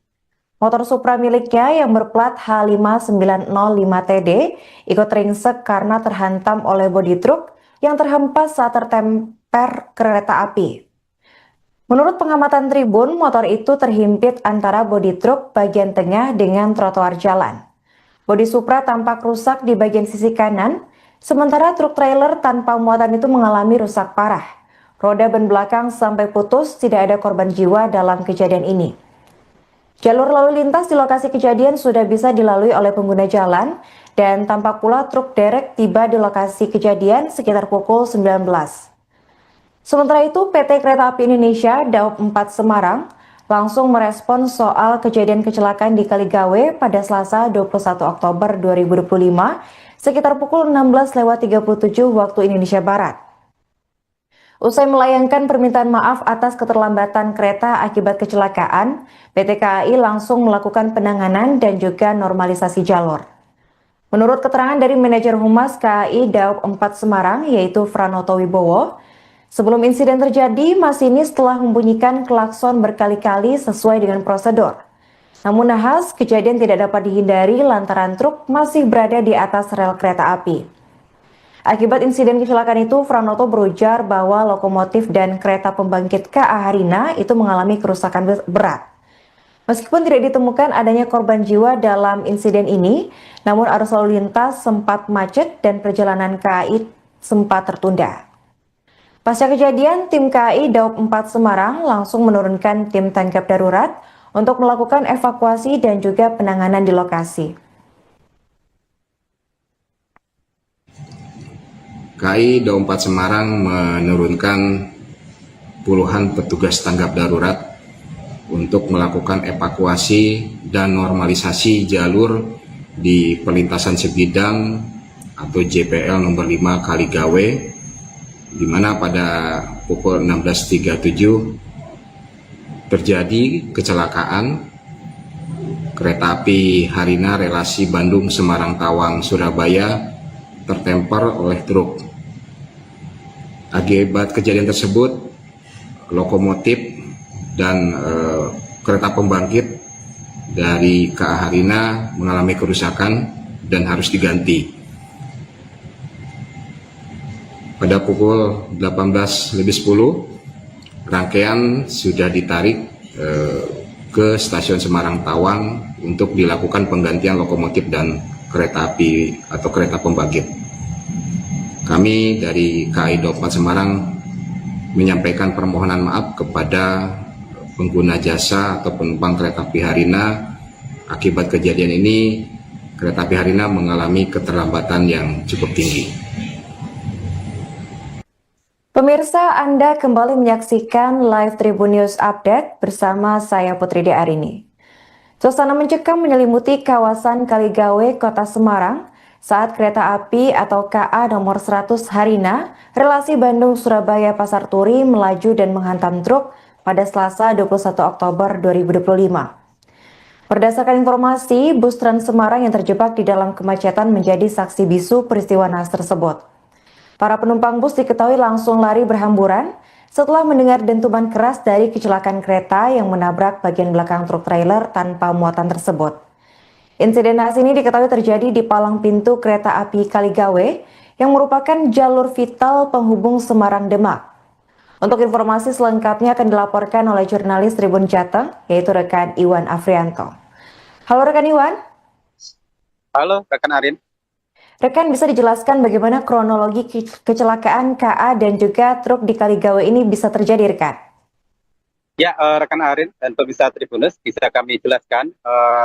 Motor Supra miliknya yang berplat H5905TD ikut ringsek karena terhantam oleh bodi truk yang terhempas saat tertemper kereta api. Menurut pengamatan tribun, motor itu terhimpit antara bodi truk bagian tengah dengan trotoar jalan. Bodi Supra tampak rusak di bagian sisi kanan, sementara truk trailer tanpa muatan itu mengalami rusak parah. Roda ban belakang sampai putus, tidak ada korban jiwa dalam kejadian ini. Jalur lalu lintas di lokasi kejadian sudah bisa dilalui oleh pengguna jalan dan tampak pula truk derek tiba di lokasi kejadian sekitar pukul 19. Sementara itu, PT Kereta Api Indonesia Daob 4 Semarang langsung merespon soal kejadian kecelakaan di Kaligawe pada Selasa 21 Oktober 2025 sekitar pukul 16.37 waktu Indonesia Barat. Usai melayangkan permintaan maaf atas keterlambatan kereta akibat kecelakaan, PT KAI langsung melakukan penanganan dan juga normalisasi jalur. Menurut keterangan dari manajer Humas KAI Daob 4 Semarang, yaitu Franoto Wibowo, sebelum insiden terjadi, masinis telah membunyikan klakson berkali-kali sesuai dengan prosedur. Namun nahas, kejadian tidak dapat dihindari lantaran truk masih berada di atas rel kereta api. Akibat insiden kecelakaan itu, Franoto berujar bahwa lokomotif dan kereta pembangkit KA Harina itu mengalami kerusakan berat. Meskipun tidak ditemukan adanya korban jiwa dalam insiden ini, namun arus lalu lintas sempat macet dan perjalanan KAI sempat tertunda. Pasca kejadian, tim KAI Daob 4 Semarang langsung menurunkan tim tanggap darurat untuk melakukan evakuasi dan juga penanganan di lokasi. KAI Daob 4 Semarang menurunkan puluhan petugas tanggap darurat untuk melakukan evakuasi dan normalisasi jalur di perlintasan sebidang atau JPL nomor 5 Kaligawe, di mana pada pukul 16.37 terjadi kecelakaan kereta api Harina relasi Bandung Semarang Tawang Surabaya tertemper oleh truk. Akibat kejadian tersebut, lokomotif dan kereta pembangkit dari KA Harina mengalami kerusakan dan harus diganti. Pada pukul 18.10, rangkaian sudah ditarik ke stasiun Semarang Tawang untuk dilakukan penggantian lokomotif dan kereta api atau kereta pembangkit. Kami dari KAI Daob 4 Semarang menyampaikan permohonan maaf kepada pengguna jasa atau penumpang kereta api Harina. Akibat kejadian ini, kereta api Harina mengalami keterlambatan yang cukup tinggi. Pemirsa, Anda kembali menyaksikan live Tribun News Update bersama saya Putri Arini. Suasana mencekam menyelimuti kawasan Kaligawe, Kota Semarang saat kereta api atau KA nomor 100 Harina, relasi Bandung-Surabaya Pasar Turi melaju dan menghantam truk pada Selasa 21 Oktober 2025. Berdasarkan informasi, bus Trans Semarang yang terjebak di dalam kemacetan menjadi saksi bisu peristiwa naas tersebut. Para penumpang bus diketahui langsung lari berhamburan setelah mendengar dentuman keras dari kecelakaan kereta yang menabrak bagian belakang truk trailer tanpa muatan tersebut. Insiden naas ini diketahui terjadi di palang pintu kereta api Kaligawe yang merupakan jalur vital penghubung Semarang-Demak. Untuk informasi selengkapnya akan dilaporkan oleh jurnalis Tribun Jateng, yaitu rekan Iwan Afrianto. Halo rekan Iwan. Halo rekan Arin. Rekan, bisa dijelaskan bagaimana kronologi kecelakaan KA dan juga truk di Kaligawe ini bisa terjadi, rekan? Ya, rekan Arin dan pemirsa Tribunus, bisa kami jelaskan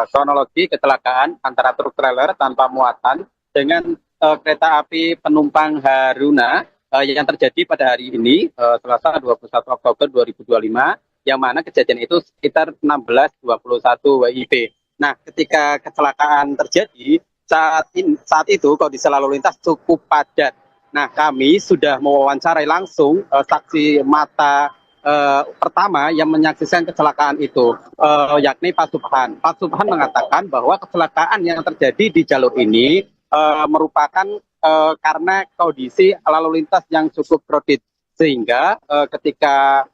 kronologi kecelakaan antara truk trailer tanpa muatan dengan kereta api penumpang Haruna yang terjadi pada hari ini, Selasa 21 Oktober 2025, yang mana kejadian itu sekitar 16.21 WIB. Nah, ketika kecelakaan terjadi, saat itu kondisi lalu lintas cukup padat. Nah, kami sudah mewawancarai langsung saksi mata pertama yang menyaksikan kecelakaan itu, yakni Pak Subhan. Pak Subhan mengatakan bahwa kecelakaan yang terjadi di jalur ini merupakan karena kondisi lalu lintas yang cukup crowded, sehingga ketika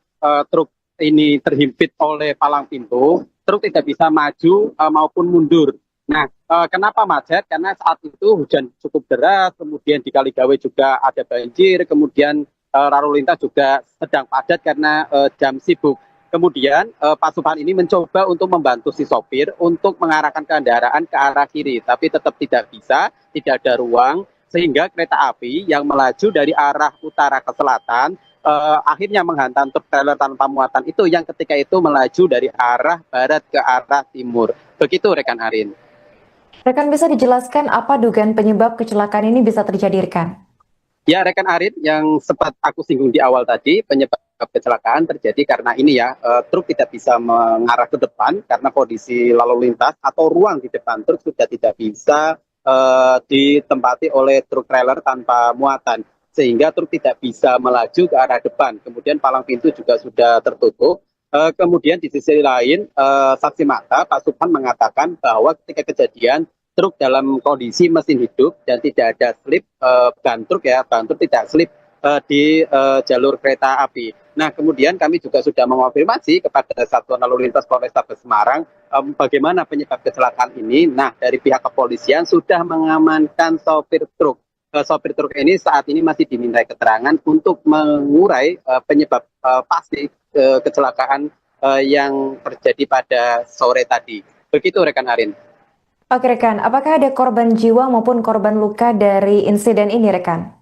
truk ini terhimpit oleh palang pintu, truk tidak bisa maju maupun mundur. Nah, kenapa macet? Karena saat itu hujan cukup deras, kemudian di Kaligawe juga ada banjir, kemudian lalu lintas juga sedang padat karena jam sibuk. Kemudian Pak Subhan ini mencoba untuk membantu si sopir untuk mengarahkan kendaraan ke arah kiri, tapi tetap tidak bisa, tidak ada ruang, sehingga kereta api yang melaju dari arah utara ke selatan akhirnya menghantam truk trailer tanpa muatan itu yang ketika itu melaju dari arah barat ke arah timur. Begitu rekan Arin. Rekan bisa dijelaskan apa dugaan penyebab kecelakaan ini bisa terjadi, rekan? Ya, rekan Arin, yang sempat aku singgung di awal tadi, penyebab kecelakaan terjadi karena ini ya, truk tidak bisa mengarah ke depan karena kondisi lalu lintas atau ruang di depan truk sudah tidak bisa ditempati oleh truk trailer tanpa muatan, sehingga truk tidak bisa melaju ke arah depan. Kemudian palang pintu juga sudah tertutup. Kemudian di sisi lain, saksi mata Pak Subhan mengatakan bahwa ketika kejadian truk dalam kondisi mesin hidup dan tidak ada slip ban truk tidak slip di jalur kereta api. Nah, kemudian kami juga sudah mengonfirmasi kepada Satuan Lalu Lintas Polrestabes Semarang bagaimana penyebab kecelakaan ini. Nah, dari pihak kepolisian sudah mengamankan sopir truk. Sopir truk ini saat ini masih dimintai keterangan untuk mengurai penyebab pasti kecelakaan yang terjadi pada sore tadi. Begitu rekan Arin. Oke, rekan, apakah ada korban jiwa maupun korban luka dari insiden ini, rekan?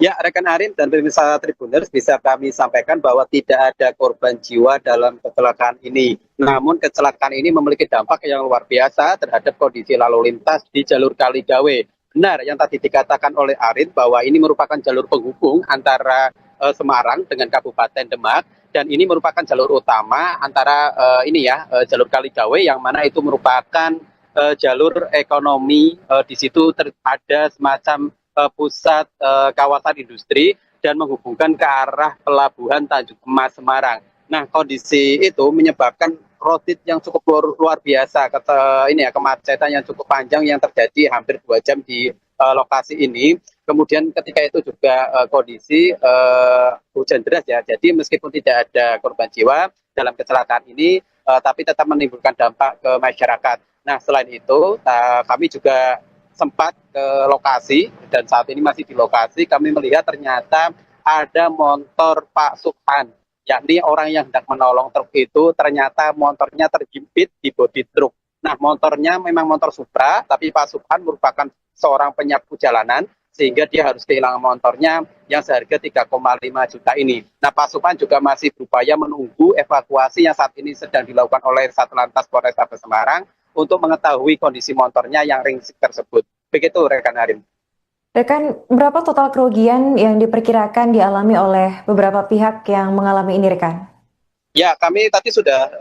Ya, rekan Arin dan pemirsa Tribuners, bisa kami sampaikan bahwa tidak ada korban jiwa dalam kecelakaan ini. Namun kecelakaan ini memiliki dampak yang luar biasa terhadap kondisi lalu lintas di jalur Kaligawe. Benar yang tadi dikatakan oleh Arin bahwa ini merupakan jalur penghubung antara Semarang dengan Kabupaten Demak, dan ini merupakan jalur utama antara jalur Kaligawe yang mana itu merupakan jalur ekonomi. Di situ ada semacam pusat kawasan industri dan menghubungkan ke arah pelabuhan Tanjung Emas Semarang. Nah, kondisi itu menyebabkan crowded yang cukup luar biasa, kemacetan yang cukup panjang yang terjadi hampir 2 jam di lokasi ini. Kemudian ketika itu juga kondisi hujan deras ya, jadi meskipun tidak ada korban jiwa dalam kecelakaan ini, tapi tetap menimbulkan dampak ke masyarakat. Nah, selain itu kami juga sempat ke lokasi dan saat ini masih di lokasi. Kami melihat ternyata ada motor Pak Subhan, yakni orang yang hendak menolong truk itu, ternyata motornya terhimpit di bodi truk. Nah, motornya memang motor Supra, tapi Pak Subhan merupakan seorang penyapu jalanan, sehingga dia harus kehilangan motornya yang seharga 3,5 juta ini. Nah, Pak Subhan juga masih berupaya menunggu evakuasi yang saat ini sedang dilakukan oleh Satlantas Polrestabes Semarang untuk mengetahui kondisi motornya yang ringsek tersebut. Begitu rekan Harim. Rekan, berapa total kerugian yang diperkirakan dialami oleh beberapa pihak yang mengalami ini, rekan? Ya, kami tadi sudah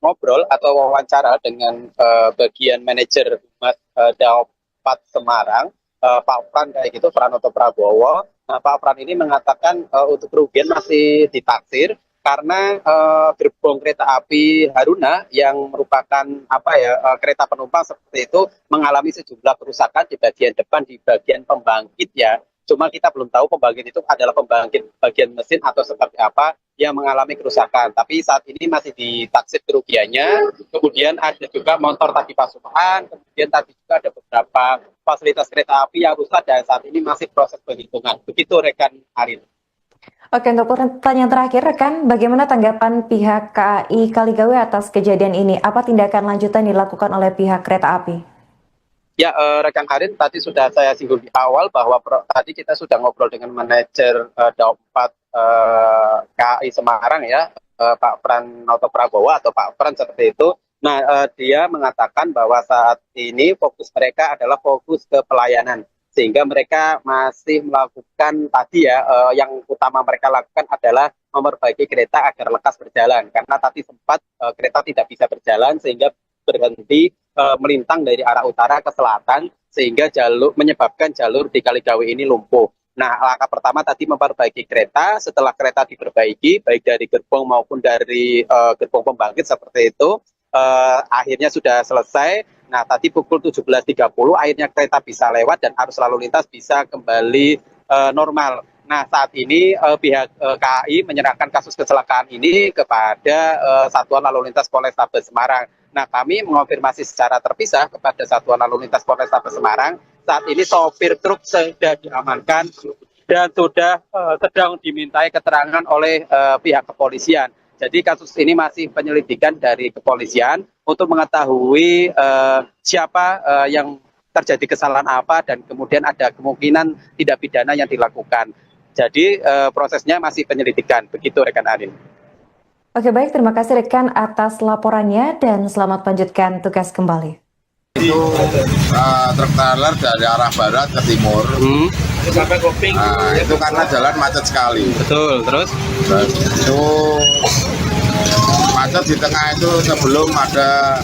ngobrol atau wawancara dengan bagian manajer Humas Daopat Semarang, Pak Pran kayak gitu, Pranoto Prabowo. Nah, Pak Pran ini mengatakan untuk kerugian masih ditaksir karena gerbong kereta api Haruna yang merupakan kereta penumpang seperti itu mengalami sejumlah kerusakan di bagian depan, di bagian pembangkit ya. Cuma kita belum tahu pembangkit itu adalah pembangkit bagian mesin atau seperti apa yang mengalami kerusakan. Tapi saat ini masih ditaksir kerugiannya. Kemudian ada juga motor tadi Pak Subhan, kemudian tadi juga ada beberapa fasilitas kereta api yang rusak dan saat ini masih proses penghitungan. Begitu rekan Arin. Oke, untuk pertanyaan terakhir, rekan, bagaimana tanggapan pihak KAI Kaligawe atas kejadian ini? Apa tindakan lanjutan dilakukan oleh pihak kereta api? Ya, rekan Arin, tadi sudah saya singgung di awal bahwa tadi kita sudah ngobrol dengan manajer Daopat KAI Semarang ya, Pak Pranoto Prabowo atau Pak Pran seperti itu. Nah, dia mengatakan bahwa saat ini fokus mereka adalah fokus ke pelayanan, sehingga mereka masih melakukan tadi ya, yang utama mereka lakukan adalah memperbaiki kereta agar lekas berjalan, karena tadi sempat kereta tidak bisa berjalan sehingga berhenti melintang dari arah utara ke selatan, sehingga menyebabkan jalur di Kaligawe ini lumpuh. Nah, langkah pertama tadi memperbaiki kereta. Setelah kereta diperbaiki, baik dari gerbong maupun dari gerbong pembangkit seperti itu, akhirnya sudah selesai. Nah, tadi pukul 17.30 akhirnya kereta bisa lewat dan arus lalu lintas bisa kembali normal. Nah, saat ini pihak KAI menyerahkan kasus kecelakaan ini kepada Satuan Lalu Lintas Polrestabes Semarang. Nah, kami mengonfirmasi secara terpisah kepada Satuan Lalu Lintas Polrestabes Semarang. Saat ini sopir truk sudah diamankan dan sudah sedang dimintai keterangan oleh pihak kepolisian. Jadi kasus ini masih penyelidikan dari kepolisian untuk mengetahui siapa yang terjadi kesalahan apa dan kemudian ada kemungkinan tindak pidana yang dilakukan. Jadi prosesnya masih penyelidikan. Begitu rekan Arin. Oke, baik, terima kasih rekan atas laporannya dan selamat lanjutkan tugas kembali. Itu truk trailer dari arah barat ke timur. Sampai Koping. Nah, itu karena jalan macet sekali. Betul, terus? Terus itu macet di tengah itu sebelum ada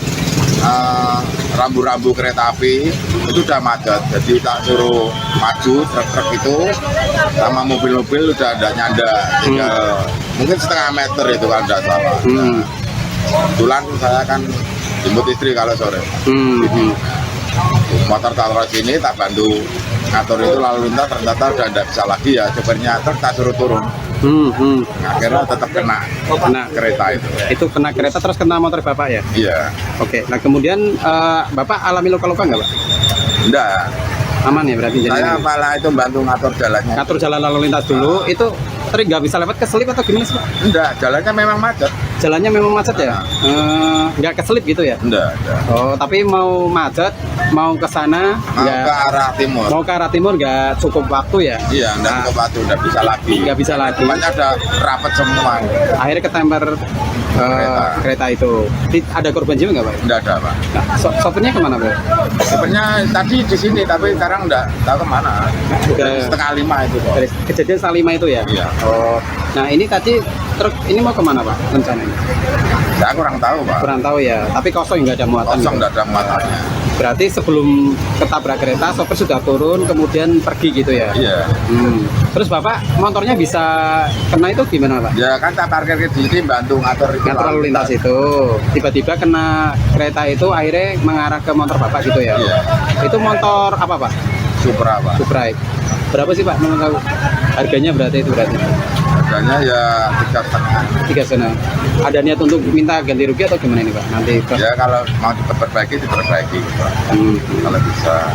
rambu-rambu kereta api itu udah macet. Jadi tak suruh maju truk-truk itu sama mobil-mobil udah ada nyanda. Tinggal mungkin setengah meter itu kalau tidak salah. Kebetulan saya kan jemput istri kalau sore. Motor taruh sini tak bantu ngatur itu lalu lintas, ternyata udah tidak bisa lagi ya, sopirnya truk tak suruh turun. Akhirnya tetap kena kereta itu. Itu kena kereta terus kena motor Bapak ya? Iya. Oke, nah kemudian Bapak alami luka-luka nggak Pak? Enggak. Aman ya berarti? Saya malah itu bantu ngatur jalannya. Ngatur jalan lalu lintas dulu, itu tadi nggak bisa lewat keselip atau gimana sih Pak? Enggak, jalannya memang macet. Jalannya memang macet ya? Nggak keselip gitu ya? Enggak. Oh, tapi mau macet, mau ke sana, Mau ke arah timur. mau ke arah timur nggak cukup waktu ya? Iya, enggak cukup waktu, udah bisa lagi. Nggak bisa lagi. Cuman ada rapat semua. Akhirnya ketemper kereta itu. Ada korban jiwa nggak Pak? Enggak ada, Pak. Nah, sopirnya kemana Pak? Sebenarnya tadi di sini, tapi sekarang enggak tahu kemana. Ke- Setengah 5 itu, Pak. Dari kejadian Salima itu ya? Iya. Oh, nah ini tadi truk ini mau kemana Pak rencananya? Saya kurang tahu, Pak. Kurang tahu ya, tapi kosong nggak ada muatan. Kosong gitu? enggak ada muatannya. Berarti sebelum ketabrak kereta, sopir sudah turun, kemudian pergi gitu ya? Iya. Terus Bapak motornya bisa kena itu gimana Pak? Ya kan tak parkir di sini bantu ngatur itu Ngatur lalu lintas itu, tiba-tiba kena kereta itu akhirnya mengarah ke motor Bapak gitu ya? Iya. Itu motor apa Pak? Supra, Pak. Supra. Berapa sih Pak? Mau tahu? Harganya berarti itu berarti? Harganya ya 3,5. 3,5. Ada niat untuk minta ganti rugi atau gimana ini Pak? Nanti Ya kalau mau diperbaiki gitu, Pak. Kalau bisa.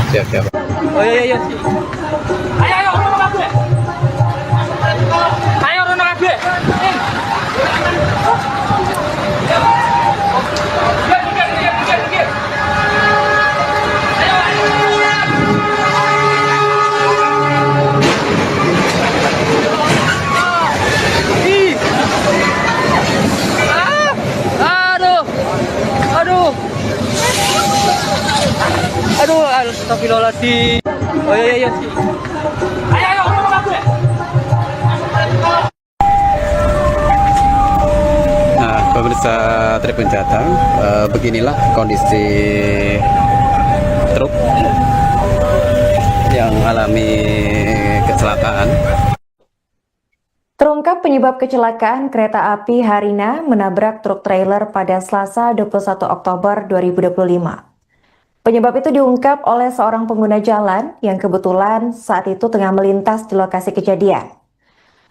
Siap. Oh iya. Ayo, rono kabeh. Ayo rono kabeh. Aduh, astagfirullahaladzim. Oh iya. Ayo, rono kabeh. Nah, pemirsa Tribun Jateng, beginilah kondisi truk yang mengalami kecelakaan. Terungkap penyebab kecelakaan kereta api Harina menabrak truk trailer pada Selasa 21 Oktober 2025. Penyebab itu diungkap oleh seorang pengguna jalan yang kebetulan saat itu tengah melintas di lokasi kejadian.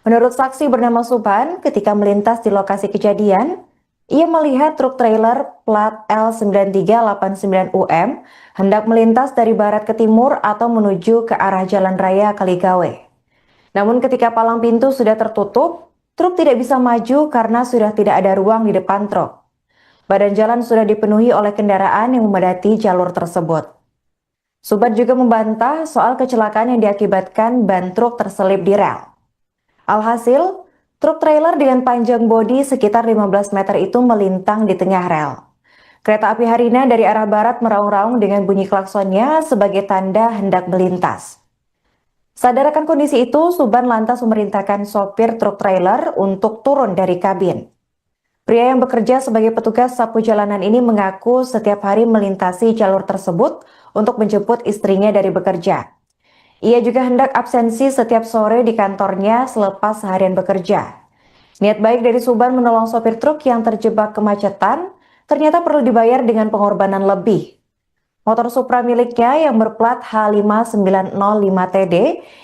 Menurut saksi bernama Subhan, ketika melintas di lokasi kejadian, ia melihat truk trailer plat L9389UM hendak melintas dari barat ke timur atau menuju ke arah Jalan Raya Kaligawe. Namun ketika palang pintu sudah tertutup, truk tidak bisa maju karena sudah tidak ada ruang di depan truk. Badan jalan sudah dipenuhi oleh kendaraan yang memadati jalur tersebut. Subhan juga membantah soal kecelakaan yang diakibatkan ban truk terselip di rel. Alhasil, truk trailer dengan panjang bodi sekitar 15 meter itu melintang di tengah rel. Kereta api Harina dari arah barat meraung-raung dengan bunyi klaksonnya sebagai tanda hendak melintas. Sadar akan kondisi itu, Suban lantas memerintahkan sopir truk trailer untuk turun dari kabin. Pria yang bekerja sebagai petugas sapu jalanan ini mengaku setiap hari melintasi jalur tersebut untuk menjemput istrinya dari bekerja. Ia juga hendak absensi setiap sore di kantornya selepas seharian bekerja. Niat baik dari Suban menolong sopir truk yang terjebak kemacetan ternyata perlu dibayar dengan pengorbanan lebih. Motor Supra miliknya yang berplat H5905TD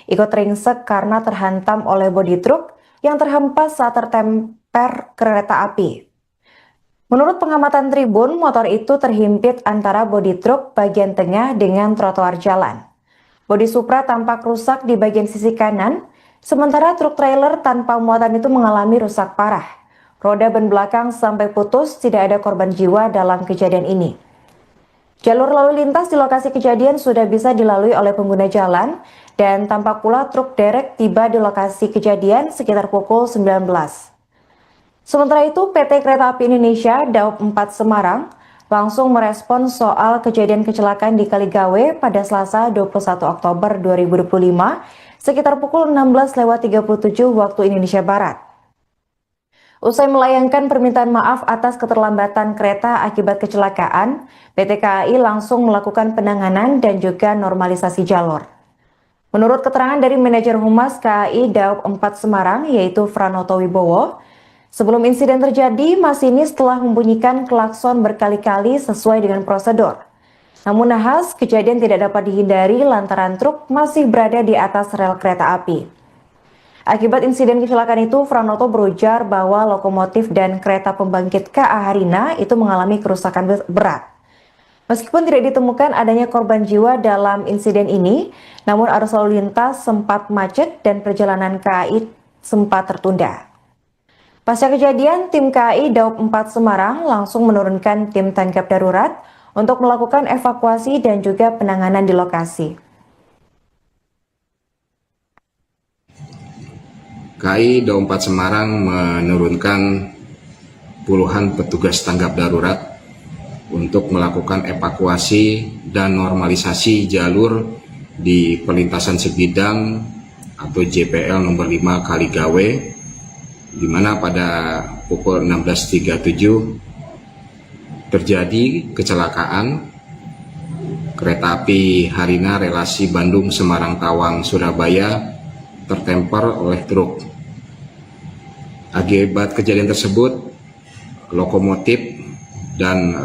ikut ringsek karena terhantam oleh bodi truk yang terhempas saat tertemper kereta api. Menurut pengamatan tribun, motor itu terhimpit antara bodi truk bagian tengah dengan trotoar jalan. Bodi Supra tampak rusak di bagian sisi kanan, sementara truk trailer tanpa muatan itu mengalami rusak parah. Roda ban belakang sampai putus, tidak ada korban jiwa dalam kejadian ini. Jalur lalu lintas di lokasi kejadian sudah bisa dilalui oleh pengguna jalan dan tampak pula truk derek tiba di lokasi kejadian sekitar pukul 19. Sementara itu, PT Kereta Api Indonesia Daob 4 Semarang langsung merespon soal kejadian kecelakaan di Kaligawe pada Selasa 21 Oktober 2025 sekitar pukul 16.37 waktu Indonesia Barat. Usai melayangkan permintaan maaf atas keterlambatan kereta akibat kecelakaan, PT KAI langsung melakukan penanganan dan juga normalisasi jalur. Menurut keterangan dari manajer Humas KAI Daob 4 Semarang, yaitu Franoto Wibowo, sebelum insiden terjadi, masinis telah membunyikan klakson berkali-kali sesuai dengan prosedur. Namun nahas, kejadian tidak dapat dihindari lantaran truk masih berada di atas rel kereta api. Akibat insiden kecelakaan itu, Franoto berujar bahwa lokomotif dan kereta pembangkit KA Harina itu mengalami kerusakan berat. Meskipun tidak ditemukan adanya korban jiwa dalam insiden ini, namun arus lalu lintas sempat macet dan perjalanan KAI sempat tertunda. Pasca kejadian, tim KAI Daob 4 Semarang langsung menurunkan tim tanggap darurat untuk melakukan evakuasi dan juga penanganan di lokasi. KAI Daob 4 Semarang menurunkan puluhan petugas tanggap darurat untuk melakukan evakuasi dan normalisasi jalur di perlintasan sebidang atau JPL nomor 5 Kaligawe, di mana pada pukul 16.37 terjadi kecelakaan kereta api Harina relasi Bandung Semarang Tawang Surabaya tertemper oleh truk. Akibat kejadian tersebut, lokomotif dan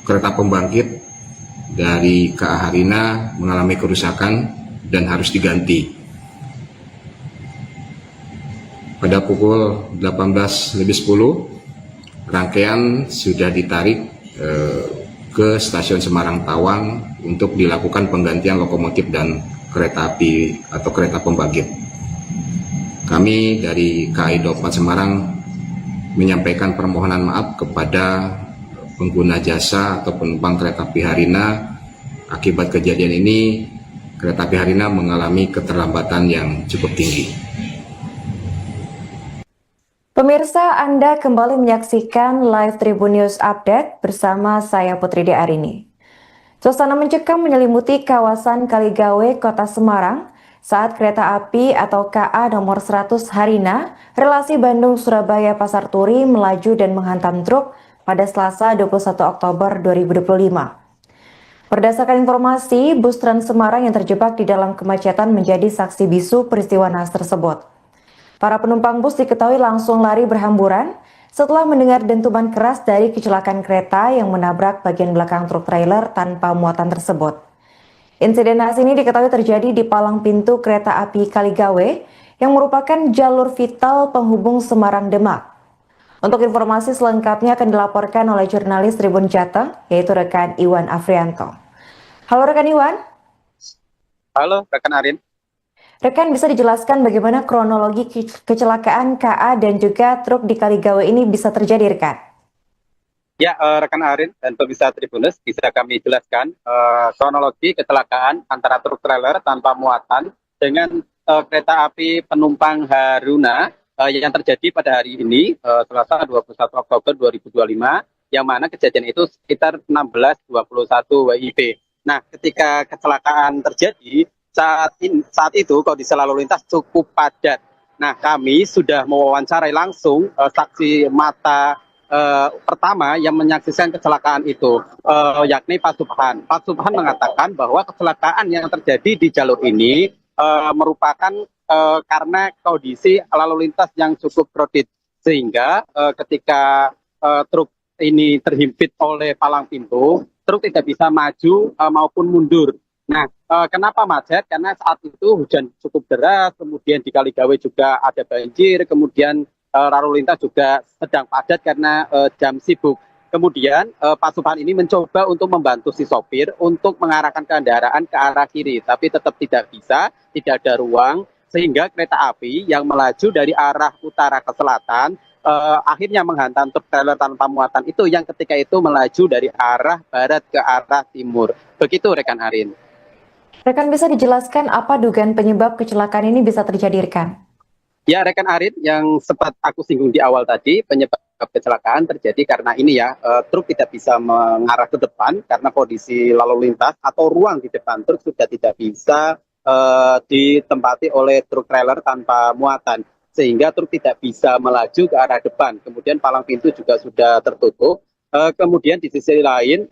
kereta pembangkit dari KA Harina mengalami kerusakan dan harus diganti. Pada pukul 18.10, rangkaian sudah ditarik ke stasiun Semarang Tawang untuk dilakukan penggantian lokomotif dan kereta api atau kereta pembangkit. Kami dari KAI Daob 4 Semarang menyampaikan permohonan maaf kepada pengguna jasa atau penumpang kereta api Harina. Akibat kejadian ini, kereta api Harina mengalami keterlambatan yang cukup tinggi. Pemirsa, Anda kembali menyaksikan live Tribun News Update bersama saya Putri Arini. Suasana mencekam menyelimuti kawasan Kaligawe, Kota Semarang saat kereta api atau KA nomor 100 Harina, relasi Bandung-Surabaya Pasar Turi melaju dan menghantam truk pada Selasa 21 Oktober 2025. Berdasarkan informasi, bus Trans Semarang yang terjebak di dalam kemacetan menjadi saksi bisu peristiwa naas tersebut. Para penumpang bus diketahui langsung lari berhamburan setelah mendengar dentuman keras dari kecelakaan kereta yang menabrak bagian belakang truk trailer tanpa muatan tersebut. Insiden naas ini diketahui terjadi di palang pintu kereta api Kaligawe yang merupakan jalur vital penghubung Semarang-Demak. Untuk informasi selengkapnya akan dilaporkan oleh jurnalis Tribun Jateng, yaitu rekan Iwan Afrianto. Halo rekan Iwan. Halo rekan Arin. Rekan, bisa dijelaskan bagaimana kronologi kecelakaan KA dan juga truk di Kaligawe ini bisa terjadi, rekan? Ya, rekan Arin dan pemirsa Tribuners, bisa kami jelaskan kronologi kecelakaan antara truk trailer tanpa muatan dengan kereta api penumpang Haruna yang terjadi pada hari ini, Selasa 21 Oktober 2025, yang mana kejadian itu sekitar 16.21 WIB. Nah, ketika kecelakaan terjadi, saat itu kondisi lalu lintas cukup padat. Nah, kami sudah mewawancarai langsung saksi mata pertama yang menyaksikan kecelakaan itu, yakni Pak Subhan. Pak Subhan mengatakan bahwa kecelakaan yang terjadi di jalur ini merupakan karena kondisi lalu lintas yang cukup kredit, sehingga ketika truk ini terhimpit oleh palang pintu, truk tidak bisa maju maupun mundur. Nah, kenapa macet? Karena saat itu hujan cukup deras, kemudian di Kaligawe juga ada banjir, kemudian lalu lintas juga sedang padat karena jam sibuk. Kemudian Pak Subhan ini mencoba untuk membantu si sopir untuk mengarahkan kendaraan ke arah kiri, tapi tetap tidak bisa, tidak ada ruang, sehingga kereta api yang melaju dari arah utara ke selatan akhirnya menghantam truk trailer tanpa muatan itu yang ketika itu melaju dari arah barat ke arah timur. Begitu rekan Arin. Rekan bisa dijelaskan apa dugaan penyebab kecelakaan ini bisa terjadi, rekan? Ya, rekan Arin, yang sempat aku singgung di awal tadi, penyebab kecelakaan terjadi karena ini ya, truk tidak bisa mengarah ke depan karena kondisi lalu lintas atau ruang di depan truk sudah tidak bisa ditempati oleh truk trailer tanpa muatan, sehingga truk tidak bisa melaju ke arah depan. Kemudian palang pintu juga sudah tertutup. Kemudian di sisi lain,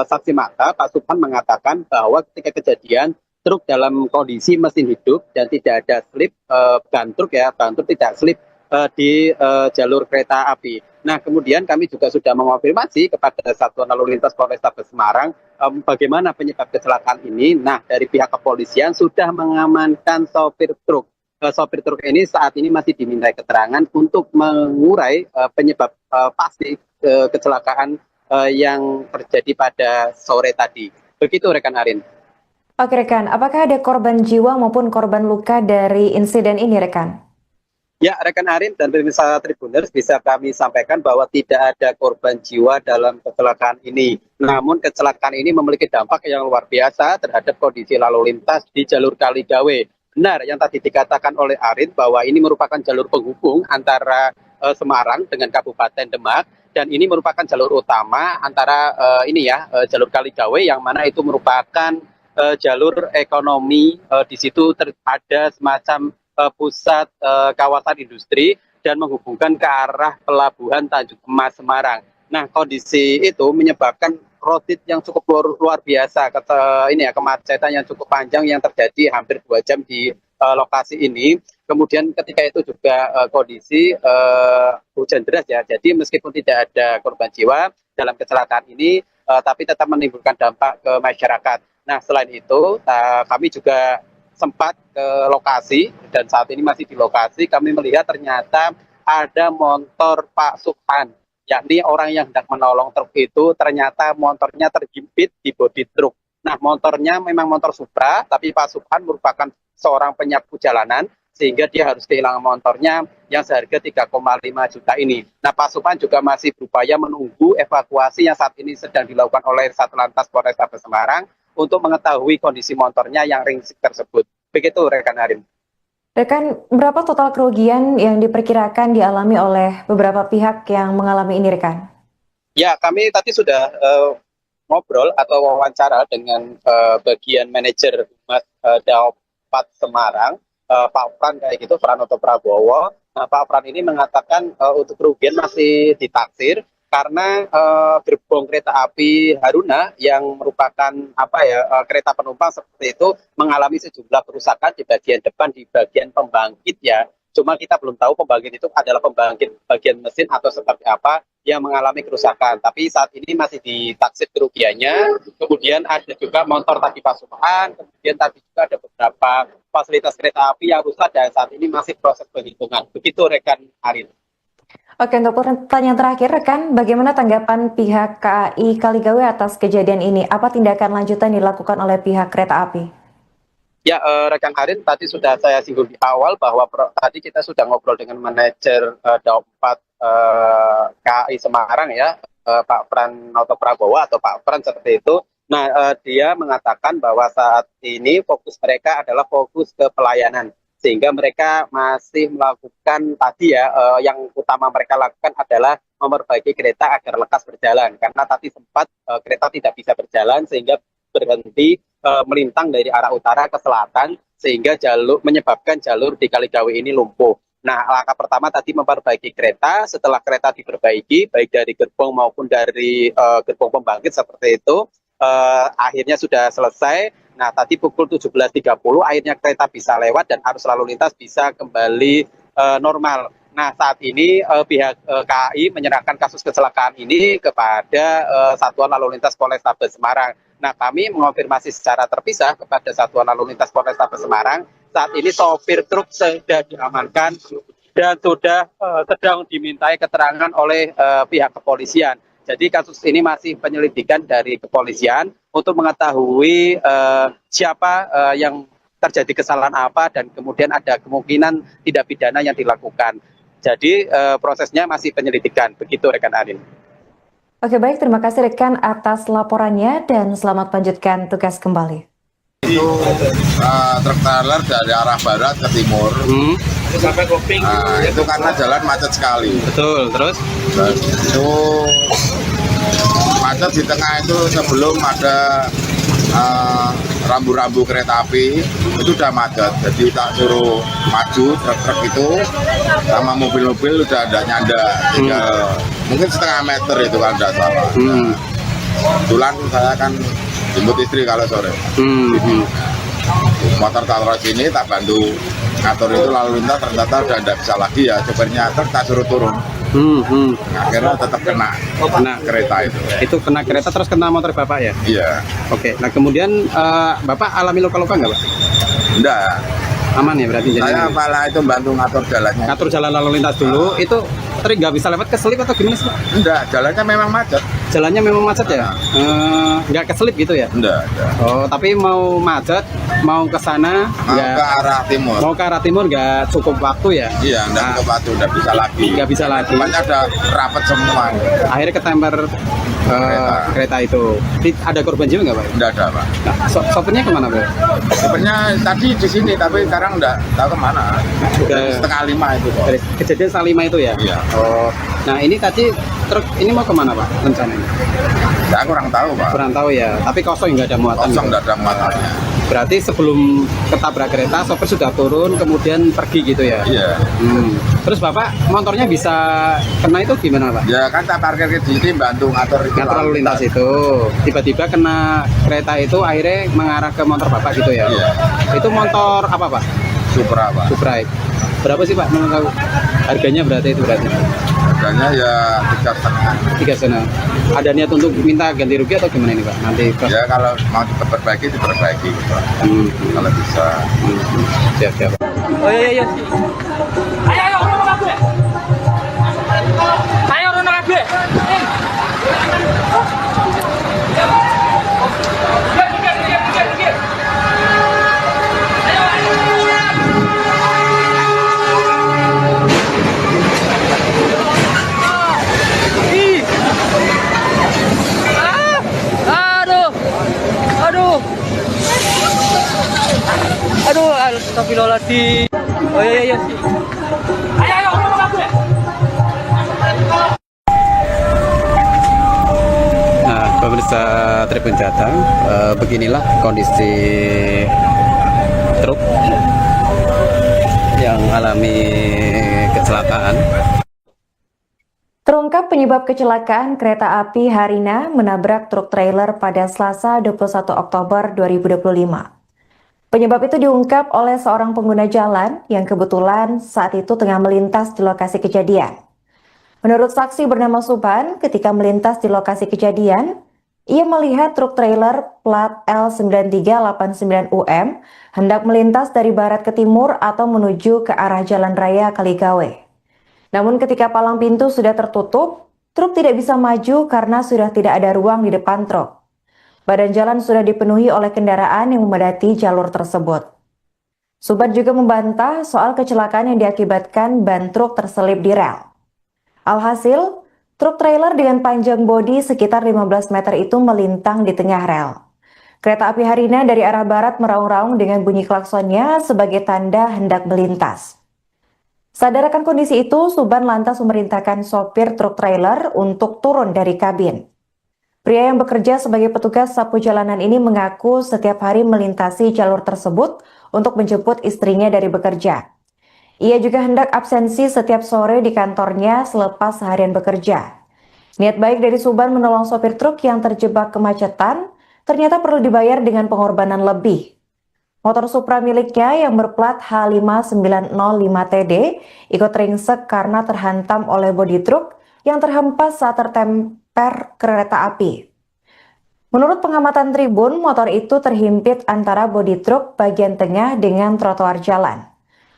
saksi mata Pak Subhan mengatakan bahwa ketika kejadian truk dalam kondisi mesin hidup dan tidak ada slip ban truk tidak slip di jalur kereta api. Nah, kemudian kami juga sudah mengonfirmasi kepada Satuan Lalu Lintas Polrestabes Semarang bagaimana penyebab kecelakaan ini. Nah, dari pihak kepolisian sudah mengamankan sopir truk. Sopir truk ini saat ini masih dimintai keterangan untuk mengurai penyebab pasti kecelakaan yang terjadi pada sore tadi. Begitu rekan Arin. Oke rekan, apakah ada korban jiwa maupun korban luka dari insiden ini rekan? Ya, rekan Arin dan pemirsa Tribuners, bisa kami sampaikan bahwa tidak ada korban jiwa dalam kecelakaan ini. Namun kecelakaan ini memiliki dampak yang luar biasa terhadap kondisi lalu lintas di jalur Kaligawe. Benar yang tadi dikatakan oleh Arin bahwa ini merupakan jalur penghubung antara Semarang dengan Kabupaten Demak, dan ini merupakan jalur utama antara jalur Kaligawe yang mana itu merupakan jalur ekonomi. Di situ ada semacam pusat kawasan industri dan menghubungkan ke arah pelabuhan Tanjung Emas Semarang. Nah, kondisi itu menyebabkan road yang cukup luar biasa, kemacetan yang cukup panjang yang terjadi hampir 2 jam di lokasi ini. Kemudian ketika itu juga kondisi hujan deras ya, jadi meskipun tidak ada korban jiwa dalam kecelakaan ini, tapi tetap menimbulkan dampak ke masyarakat. Nah, selain itu kami juga sempat ke lokasi dan saat ini masih di lokasi. Kami melihat ternyata ada motor Pak Subhan, yakni orang yang hendak menolong truk itu ternyata motornya terhimpit di bodi truk. Nah, motornya memang motor Supra, tapi Pak Subhan merupakan seorang penyapu jalanan, sehingga dia harus kehilangan motornya yang seharga 3,5 juta ini. Nah, Pak Subhan juga masih berupaya menunggu evakuasi yang saat ini sedang dilakukan oleh Satlantas Polrestabes Semarang untuk mengetahui kondisi motornya yang ringsek tersebut. Begitu rekan Arin. Rekan, berapa total kerugian yang diperkirakan dialami oleh beberapa pihak yang mengalami ini rekan? Ya, kami tadi sudah ngobrol atau wawancara dengan bagian manajer Humas Daopat Semarang, Pak Pran kayak gitu, Pranoto Prabowo. Nah, Pak Pran ini mengatakan untuk kerugian masih ditaksir karena gerbong kereta api Haruna yang merupakan kereta penumpang seperti itu mengalami sejumlah kerusakan di bagian depan, di bagian pembangkit ya. Cuma kita belum tahu pembangkit itu adalah pembangkit bagian mesin atau seperti apa yang mengalami kerusakan. Tapi saat ini masih ditaksir kerugiannya. Kemudian ada juga motor tadi Pak Subhan, kemudian tadi juga ada beberapa fasilitas kereta api yang rusak dan saat ini masih proses penghitungan. Begitu rekan Arin. Oke, untuk pertanyaan terakhir rekan, bagaimana tanggapan pihak KAI Kaligawe atas kejadian ini? Apa tindakan lanjutan dilakukan oleh pihak kereta api? Ya, rekan Arin, tadi sudah saya singgung di awal bahwa tadi kita sudah ngobrol dengan manajer Daob 4 KAI Semarang ya, Pak Pranoto Prabowo atau Pak Pran seperti itu. Nah, dia mengatakan bahwa saat ini fokus mereka adalah fokus ke pelayanan, sehingga mereka masih melakukan tadi ya, yang utama mereka lakukan adalah memperbaiki kereta agar lekas berjalan. Karena tadi sempat kereta tidak bisa berjalan sehingga berhenti melintang dari arah utara ke selatan sehingga menyebabkan jalur di Kaligawe ini lumpuh. Nah, langkah pertama tadi memperbaiki kereta. Setelah kereta diperbaiki, baik dari gerbong maupun dari gerbong pembangkit seperti itu, akhirnya sudah selesai. Nah, tadi pukul 17.30 akhirnya kereta bisa lewat dan arus lalu lintas bisa kembali normal. Nah, saat ini pihak KAI menyerahkan kasus kecelakaan ini kepada Satuan Lalu Lintas Polrestabes Semarang. Nah, kami mengonfirmasi secara terpisah kepada Satuan Lalu Lintas Polrestabes Semarang. Saat ini sopir truk sudah diamankan dan sudah sedang dimintai keterangan oleh pihak kepolisian. Jadi kasus ini masih penyelidikan dari kepolisian untuk mengetahui siapa yang terjadi kesalahan apa dan kemudian ada kemungkinan tindak pidana yang dilakukan. Jadi prosesnya masih penyelidikan. Begitu rekan Arin. Oke, baik, terima kasih rekan atas laporannya dan selamat lanjutkan tugas kembali. Itu truk trailer dari arah barat ke timur. Sampai Koping. Nah, itu karena jalan macet sekali. Betul, terus? Itu macet di tengah itu sebelum ada rambu-rambu kereta api itu udah macet. Jadi tak suruh maju truk-truk itu sama mobil-mobil udah ada nyanda. Tinggal mungkin setengah meter itu kan udah salah. Kebetulan saya kan jemput istri kalau sore. Motor taruh sini tak bantu ngatur itu lalu lintas, ternyata udah tidak bisa lagi ya, sopirnya truk tak suruh turun. Akhirnya tetap kena kereta itu. Itu kena kereta terus kena motor bapak ya? Iya. Oke, nah kemudian bapak alami luka-luka nggak pak? Enggak. Aman ya berarti? Saya malah itu bantu ngatur jalannya. Ngatur jalan lalu lintas dulu, itu tadi nggak bisa lewat keselip atau gimana sih? Enggak, jalannya memang macet. Jalannya memang macet ya? Nggak keselip gitu ya? Enggak. Oh, tapi mau macet, mau ke sana, Mau ke arah timur. mau ke arah timur nggak cukup waktu ya? Iya, enggak cukup waktu, udah bisa lagi. Nggak bisa lagi. Depannya ada rapat semua. Akhirnya ketemper kereta itu. Ada korban jiwa nggak pak? Enggak ada, Pak. Nah, sopirnya kemana pak? Sebenarnya tadi di sini, tapi sekarang enggak tahu kemana. Udah- 4:30 itu, Pak. Dari kejadian setengah 5 itu ya? Iya. Oh, nah ini tadi truk ini mau kemana pak rencananya? Saya kurang tahu, Pak. Kurang tahu ya, tapi kosong nggak ada muatan. Kosong, gitu? enggak ada muatannya. Berarti sebelum ketabrak kereta, sopir sudah turun, kemudian pergi gitu ya? Iya. Terus bapak motornya bisa kena itu gimana pak? Ya kan tak parkir di sini bantu ngatur itu Ngatur lalu lintas itu, tiba-tiba kena kereta itu akhirnya mengarah ke motor bapak gitu ya? Iya. Itu motor apa pak? Supra, Pak. Supra. Berapa sih pak? Mau tahu? Harganya berarti itu berarti? Harganya ya 3,5. 3,5. Ada niat untuk minta ganti rugi atau gimana ini pak? Nanti pas. Ya kalau mau diperbaiki gitu. Kalau bisa. Siap siap. Oh iya iya. Ayo ayo orang kabeh. Ayo orang kabeh. Aduh, astagfirullahaladzim. Oh iya iya. Ayo ayo orang kabeh. Nah, pemirsa Tribun Jateng, beginilah kondisi truk yang alami kecelakaan. Terungkap penyebab kecelakaan kereta api Harina menabrak truk trailer pada Selasa 21 Oktober 2025. Penyebab itu diungkap oleh seorang pengguna jalan yang kebetulan saat itu tengah melintas di lokasi kejadian. Menurut saksi bernama Suban, ketika melintas di lokasi kejadian, ia melihat truk trailer plat L9389UM hendak melintas dari barat ke timur atau menuju ke arah Jalan Raya Kaligawe. Namun ketika palang pintu sudah tertutup, truk tidak bisa maju karena sudah tidak ada ruang di depan truk. Badan jalan sudah dipenuhi oleh kendaraan yang memadati jalur tersebut. Suban juga membantah soal kecelakaan yang diakibatkan ban truk terselip di rel. Alhasil, truk trailer dengan panjang bodi sekitar 15 meter itu melintang di tengah rel. Kereta api Harina dari arah barat meraung-raung dengan bunyi klaksonnya sebagai tanda hendak melintas. Sadar akan kondisi itu, Suban lantas memerintahkan sopir truk trailer untuk turun dari kabin. Pria yang bekerja sebagai petugas sapu jalanan ini mengaku setiap hari melintasi jalur tersebut untuk menjemput istrinya dari bekerja. Ia juga hendak absensi setiap sore di kantornya selepas seharian bekerja. Niat baik dari Suban menolong sopir truk yang terjebak kemacetan ternyata perlu dibayar dengan pengorbanan lebih. Motor Supra miliknya yang berplat H5905TD ikut ringsek karena terhantam oleh bodi truk yang terhempas saat tertemper kereta api. Menurut pengamatan tribun, motor itu terhimpit antara bodi truk bagian tengah dengan trotoar jalan.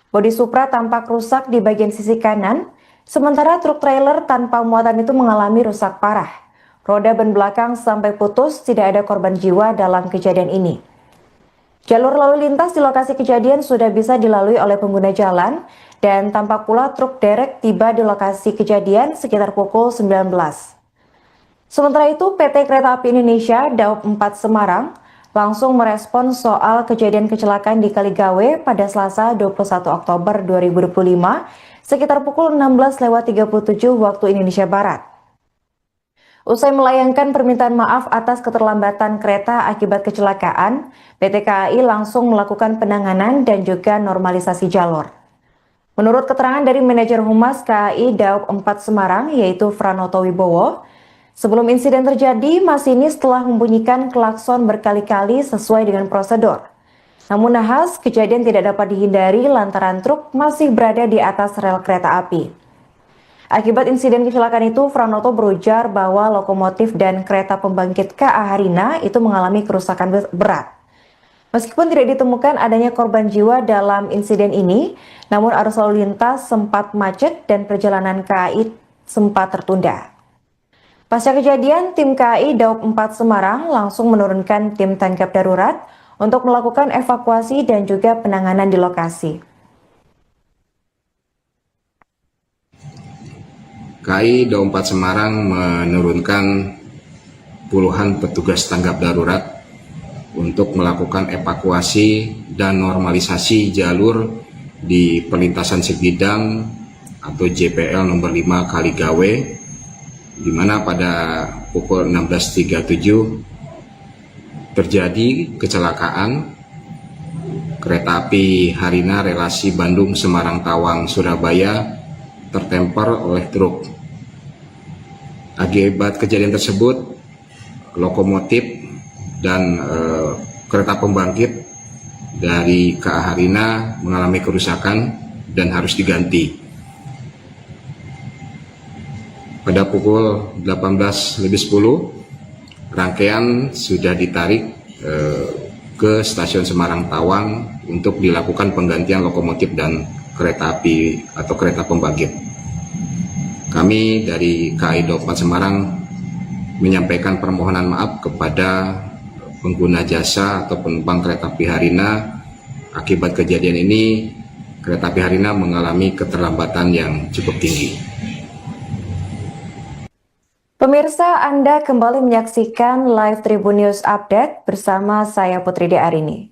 Bodi Supra tampak rusak di bagian sisi kanan, sementara truk trailer tanpa muatan itu mengalami rusak parah. Roda ban belakang sampai putus, tidak ada korban jiwa dalam kejadian ini. Jalur lalu lintas di lokasi kejadian sudah bisa dilalui oleh pengguna jalan dan tampak pula truk derek tiba di lokasi kejadian sekitar pukul 19. Sementara itu, PT Kereta Api Indonesia Daob 4 Semarang langsung merespon soal kejadian kecelakaan di Kaligawe pada Selasa 21 Oktober 2025 sekitar pukul 16.37 waktu Indonesia Barat. Usai melayangkan permintaan maaf atas keterlambatan kereta akibat kecelakaan, PT KAI langsung melakukan penanganan dan juga normalisasi jalur. Menurut keterangan dari manajer Humas KAI Daob 4 Semarang, yaitu Franoto Wibowo, sebelum insiden terjadi, masinis telah membunyikan klakson berkali-kali sesuai dengan prosedur. Namun nahas, kejadian tidak dapat dihindari lantaran truk masih berada di atas rel kereta api. Akibat insiden kecelakaan itu, Franoto berujar bahwa lokomotif dan kereta pembangkit KA Harina itu mengalami kerusakan berat. Meskipun tidak ditemukan adanya korban jiwa dalam insiden ini, namun arus lalu lintas sempat macet dan perjalanan KAI sempat tertunda. Pasca kejadian, tim KAI Daob 4 Semarang langsung menurunkan tim tanggap darurat untuk melakukan evakuasi dan juga penanganan di lokasi. KAI Daob 4 Semarang menurunkan puluhan petugas tanggap darurat untuk melakukan evakuasi dan normalisasi jalur di perlintasan sebidang atau JPL nomor 5 Kaligawe, di mana pada pukul 16.37 terjadi kecelakaan kereta api Harina relasi Bandung Semarang Tawang Surabaya tertemper oleh truk. Akibat kejadian tersebut, lokomotif dan kereta pembangkit dari KA Harina mengalami kerusakan dan harus diganti. Pada pukul 18.10, rangkaian sudah ditarik ke stasiun Semarang Tawang untuk dilakukan penggantian lokomotif dan kereta api atau kereta pembangkit. Kami dari KAI Daob 4 Semarang menyampaikan permohonan maaf kepada pengguna jasa atau penumpang kereta api Harina. Akibat kejadian ini, kereta api Harina mengalami keterlambatan yang cukup tinggi. Pemirsa, Anda kembali menyaksikan live Tribun News Update bersama saya Putri D. Arini.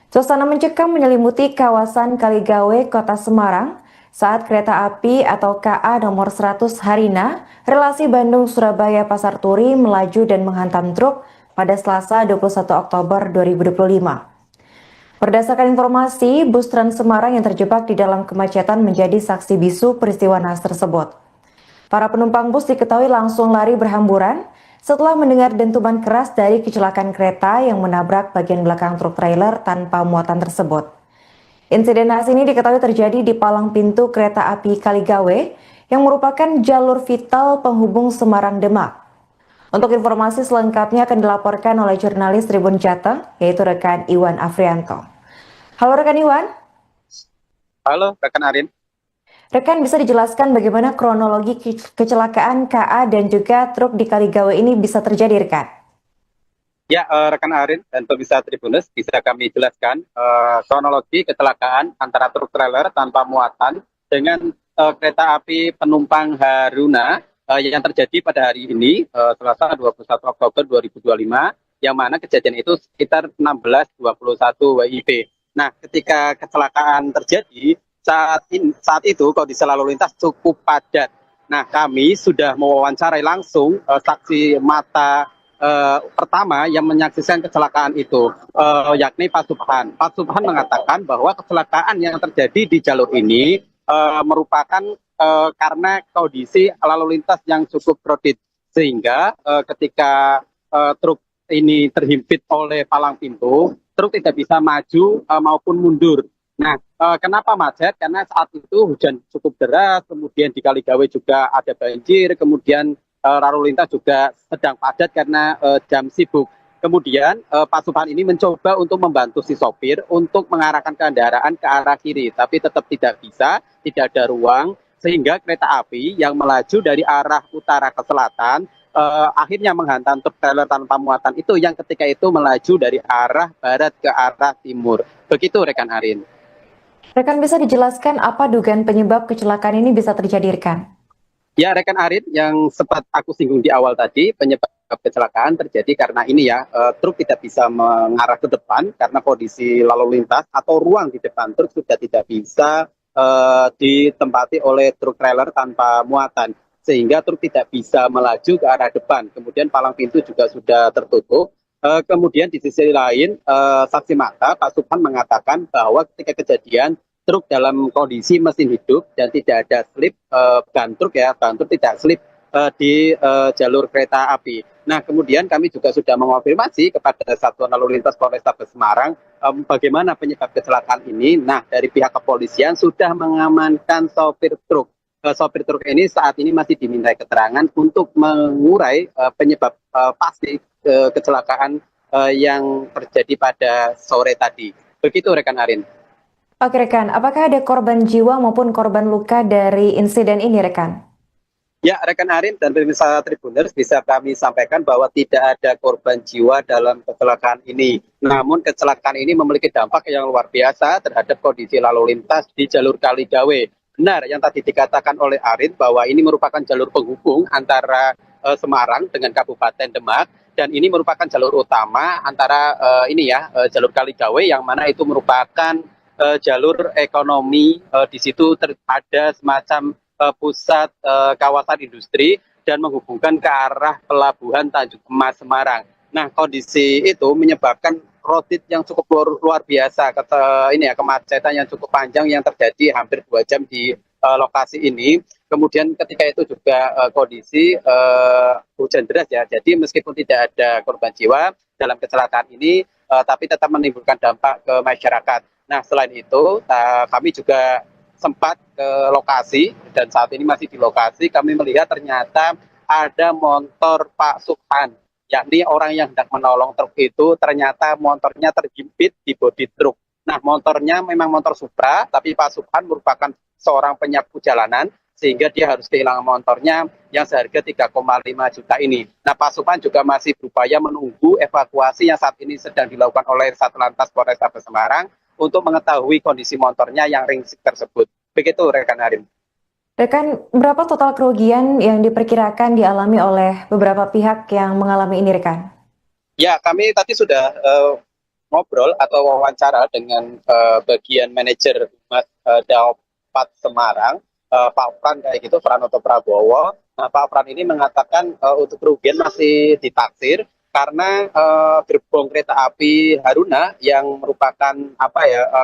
Suasana mencekam menyelimuti kawasan Kaligawe, Kota Semarang saat kereta api atau KA nomor 100 Harina, relasi Bandung-Surabaya Pasar Turi melaju dan menghantam truk pada Selasa 21 Oktober 2025. Berdasarkan informasi, bus Trans Semarang yang terjebak di dalam kemacetan menjadi saksi bisu peristiwa naas tersebut. Para penumpang bus diketahui langsung lari berhamburan setelah mendengar dentuman keras dari kecelakaan kereta yang menabrak bagian belakang truk trailer tanpa muatan tersebut. Insiden naas ini diketahui terjadi di palang pintu kereta api Kaligawe yang merupakan jalur vital penghubung Semarang-Demak. Untuk informasi selengkapnya akan dilaporkan oleh jurnalis Tribun Jateng, yaitu rekan Iwan Afrianto. Halo rekan Iwan. Halo rekan Arin. Rekan, bisa dijelaskan bagaimana kronologi kecelakaan KA dan juga truk di Kaligawe ini bisa terjadi, rekan? Ya, rekan Arin dan pemirsa Tribunnews, bisa kami jelaskan kronologi kecelakaan antara truk trailer tanpa muatan dengan kereta api penumpang Haruna yang terjadi pada hari ini, Selasa 21 Oktober 2025, yang mana kejadian itu sekitar 16.21 WIB. Nah, ketika kecelakaan terjadi, saat itu kondisi lalu lintas cukup padat. Nah, kami sudah mewawancarai langsung saksi mata pertama yang menyaksikan kecelakaan itu, yakni Pak Subhan. Pak Subhan mengatakan bahwa kecelakaan yang terjadi di jalur ini merupakan karena kondisi lalu lintas yang cukup crowded, sehingga ketika truk ini terhimpit oleh palang pintu, truk tidak bisa maju maupun mundur. Nah, kenapa macet? Karena saat itu hujan cukup deras, kemudian di Kaligawe juga ada banjir, kemudian lalu lintas juga sedang padat karena jam sibuk. Kemudian Pak Subhan ini mencoba untuk membantu si sopir untuk mengarahkan kendaraan ke arah kiri, tapi tetap tidak bisa, tidak ada ruang, sehingga kereta api yang melaju dari arah utara ke selatan akhirnya menghantam truk trailer tanpa muatan itu yang ketika itu melaju dari arah barat ke arah timur. Begitu rekan Arin. Rekan bisa dijelaskan apa dugaan penyebab kecelakaan ini bisa terjadi, rekan? Ya, rekan Arin, yang sempat aku singgung di awal tadi, penyebab kecelakaan terjadi karena ini ya, truk tidak bisa mengarah ke depan karena kondisi lalu lintas atau ruang di depan truk sudah tidak bisa ditempati oleh truk trailer tanpa muatan, sehingga truk tidak bisa melaju ke arah depan. Kemudian palang pintu juga sudah tertutup. Kemudian di sisi lain, saksi mata Pak Subhan mengatakan bahwa ketika kejadian truk dalam kondisi mesin hidup dan tidak ada slip ban truk tidak slip di jalur kereta api. Nah, kemudian kami juga sudah mengonfirmasi kepada Satuan Lalu Lintas Polrestabes Semarang bagaimana penyebab kecelakaan ini. Nah, dari pihak kepolisian sudah mengamankan sopir truk. Sopir truk ini saat ini masih dimintai keterangan untuk mengurai penyebab pasti kecelakaan yang terjadi pada sore tadi. Begitu rekan Arin. Oke, rekan. Apakah ada korban jiwa maupun korban luka dari insiden ini, rekan? Ya, rekan Arin dan pemirsa Tribuners, bisa kami sampaikan bahwa tidak ada korban jiwa dalam kecelakaan ini. Namun kecelakaan ini memiliki dampak yang luar biasa terhadap kondisi lalu lintas di jalur Kaligawe. Benar yang tadi dikatakan oleh Arin bahwa ini merupakan jalur penghubung antara Semarang dengan Kabupaten Demak, dan ini merupakan jalur utama antara jalur Kaligawe yang mana itu merupakan jalur ekonomi. Di situ ada semacam pusat kawasan industri dan menghubungkan ke arah pelabuhan Tanjung Emas Semarang. Nah, kondisi itu menyebabkan crowded yang cukup luar biasa, kemacetan yang cukup panjang yang terjadi hampir 2 jam di lokasi ini. Kemudian ketika itu juga kondisi hujan deras ya, jadi meskipun tidak ada korban jiwa dalam kecelakaan ini, tapi tetap menimbulkan dampak ke masyarakat. Nah, selain itu kami juga sempat ke lokasi dan saat ini masih di lokasi. Kami melihat ternyata ada motor Pak Subhan, yakni orang yang hendak menolong truk itu ternyata motornya terhimpit di bodi truk. Nah, motornya memang motor Supra, tapi Pak Subhan merupakan seorang penyapu jalanan, sehingga dia harus kehilangan motornya yang seharga 3,5 juta ini. Nah, Pak Subhan juga masih berupaya menunggu evakuasi yang saat ini sedang dilakukan oleh Satlantas Polrestabes Semarang untuk mengetahui kondisi motornya yang ringsek tersebut. Begitu, rekan Harim. Rekan, berapa total kerugian yang diperkirakan dialami oleh beberapa pihak yang mengalami ini, rekan? Ya, kami tadi sudah ngobrol atau wawancara dengan bagian manajer Humas Daopat Semarang, Pak Pran kayak gitu, Pranoto Prabowo. Nah, Pak Pran ini mengatakan untuk kerugian masih ditaksir karena gerbong kereta api Haruna yang merupakan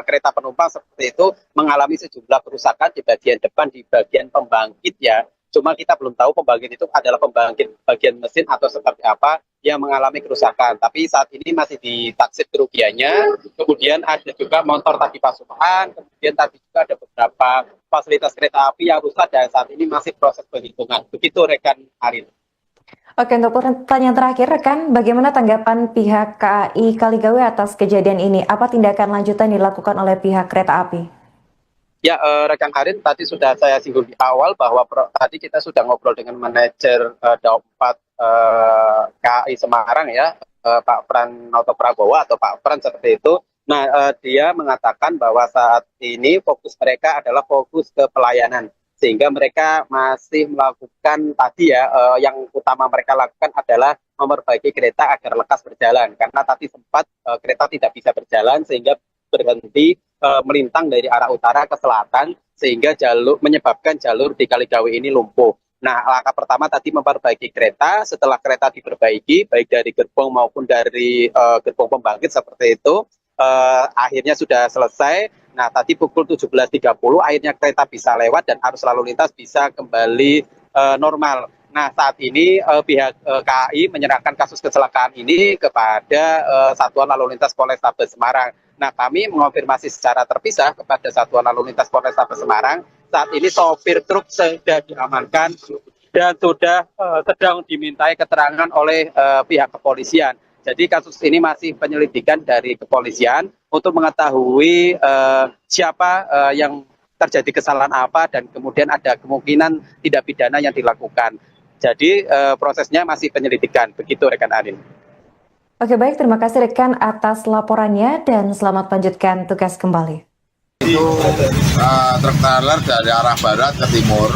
kereta penumpang seperti itu mengalami sejumlah kerusakan di bagian depan, di bagian pembangkit ya. Cuma kita belum tahu pembangkit itu adalah pembangkit bagian mesin atau seperti apa yang mengalami kerusakan. Tapi saat ini masih ditaksir kerugiannya. Kemudian ada juga motor tadi Pak Subhan, kemudian tadi juga ada beberapa fasilitas kereta api yang rusak dan saat ini masih proses penghitungan. Begitu rekan Arin. Oke, untuk pertanyaan terakhir, rekan, bagaimana tanggapan pihak KAI Kaligawe atas kejadian ini? Apa tindakan lanjutan dilakukan oleh pihak kereta api? Ya, rekan Arin, tadi sudah saya singgung di awal bahwa tadi kita sudah ngobrol dengan manajer Daopat KAI Semarang ya, Pak Pranoto Prabowo atau Pak Pran seperti itu. Nah, dia mengatakan bahwa saat ini fokus mereka adalah fokus ke pelayanan. Sehingga mereka masih melakukan tadi ya, yang utama mereka lakukan adalah memperbaiki kereta agar lekas berjalan. Karena tadi sempat kereta tidak bisa berjalan sehingga berhenti melintang dari arah utara ke selatan sehingga menyebabkan jalur di Kaligawe ini lumpuh. Nah, langkah pertama tadi memperbaiki kereta. Setelah kereta diperbaiki, baik dari gerbong maupun dari gerbong pembangkit seperti itu, akhirnya sudah selesai. Nah, tadi pukul 17.30 akhirnya kereta bisa lewat dan arus lalu lintas bisa kembali normal. Nah, saat ini pihak KAI menyerahkan kasus kecelakaan ini kepada Satuan Lalu Lintas Polrestabes Semarang. Nah, kami mengonfirmasi secara terpisah kepada Satuan Lalu Lintas Polrestabes Semarang. Saat ini sopir truk sudah diamankan dan sudah sedang dimintai keterangan oleh pihak kepolisian. Jadi kasus ini masih penyelidikan dari kepolisian untuk mengetahui siapa yang terjadi kesalahan apa dan kemudian ada kemungkinan tindak pidana yang dilakukan. Jadi prosesnya masih penyelidikan. Begitu rekan Arin. Oke, baik, terima kasih rekan atas laporannya dan selamat lanjutkan tugas kembali. Itu truk trailer dari arah barat ke timur.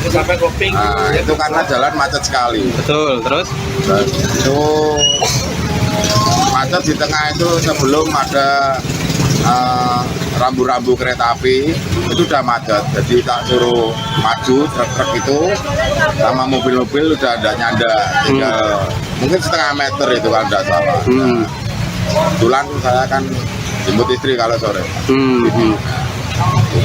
Sampai Koping. Nah, itu karena jalan macet sekali. Betul, terus? Dan itu macet di tengah itu sebelum ada rambu-rambu kereta api itu udah macet. Jadi tak suruh maju truk-truk itu sama mobil-mobil udah ada nyanda. Tinggal mungkin setengah meter itu kalau tidak salah. Kebetulan saya kan jemput istri kalau sore.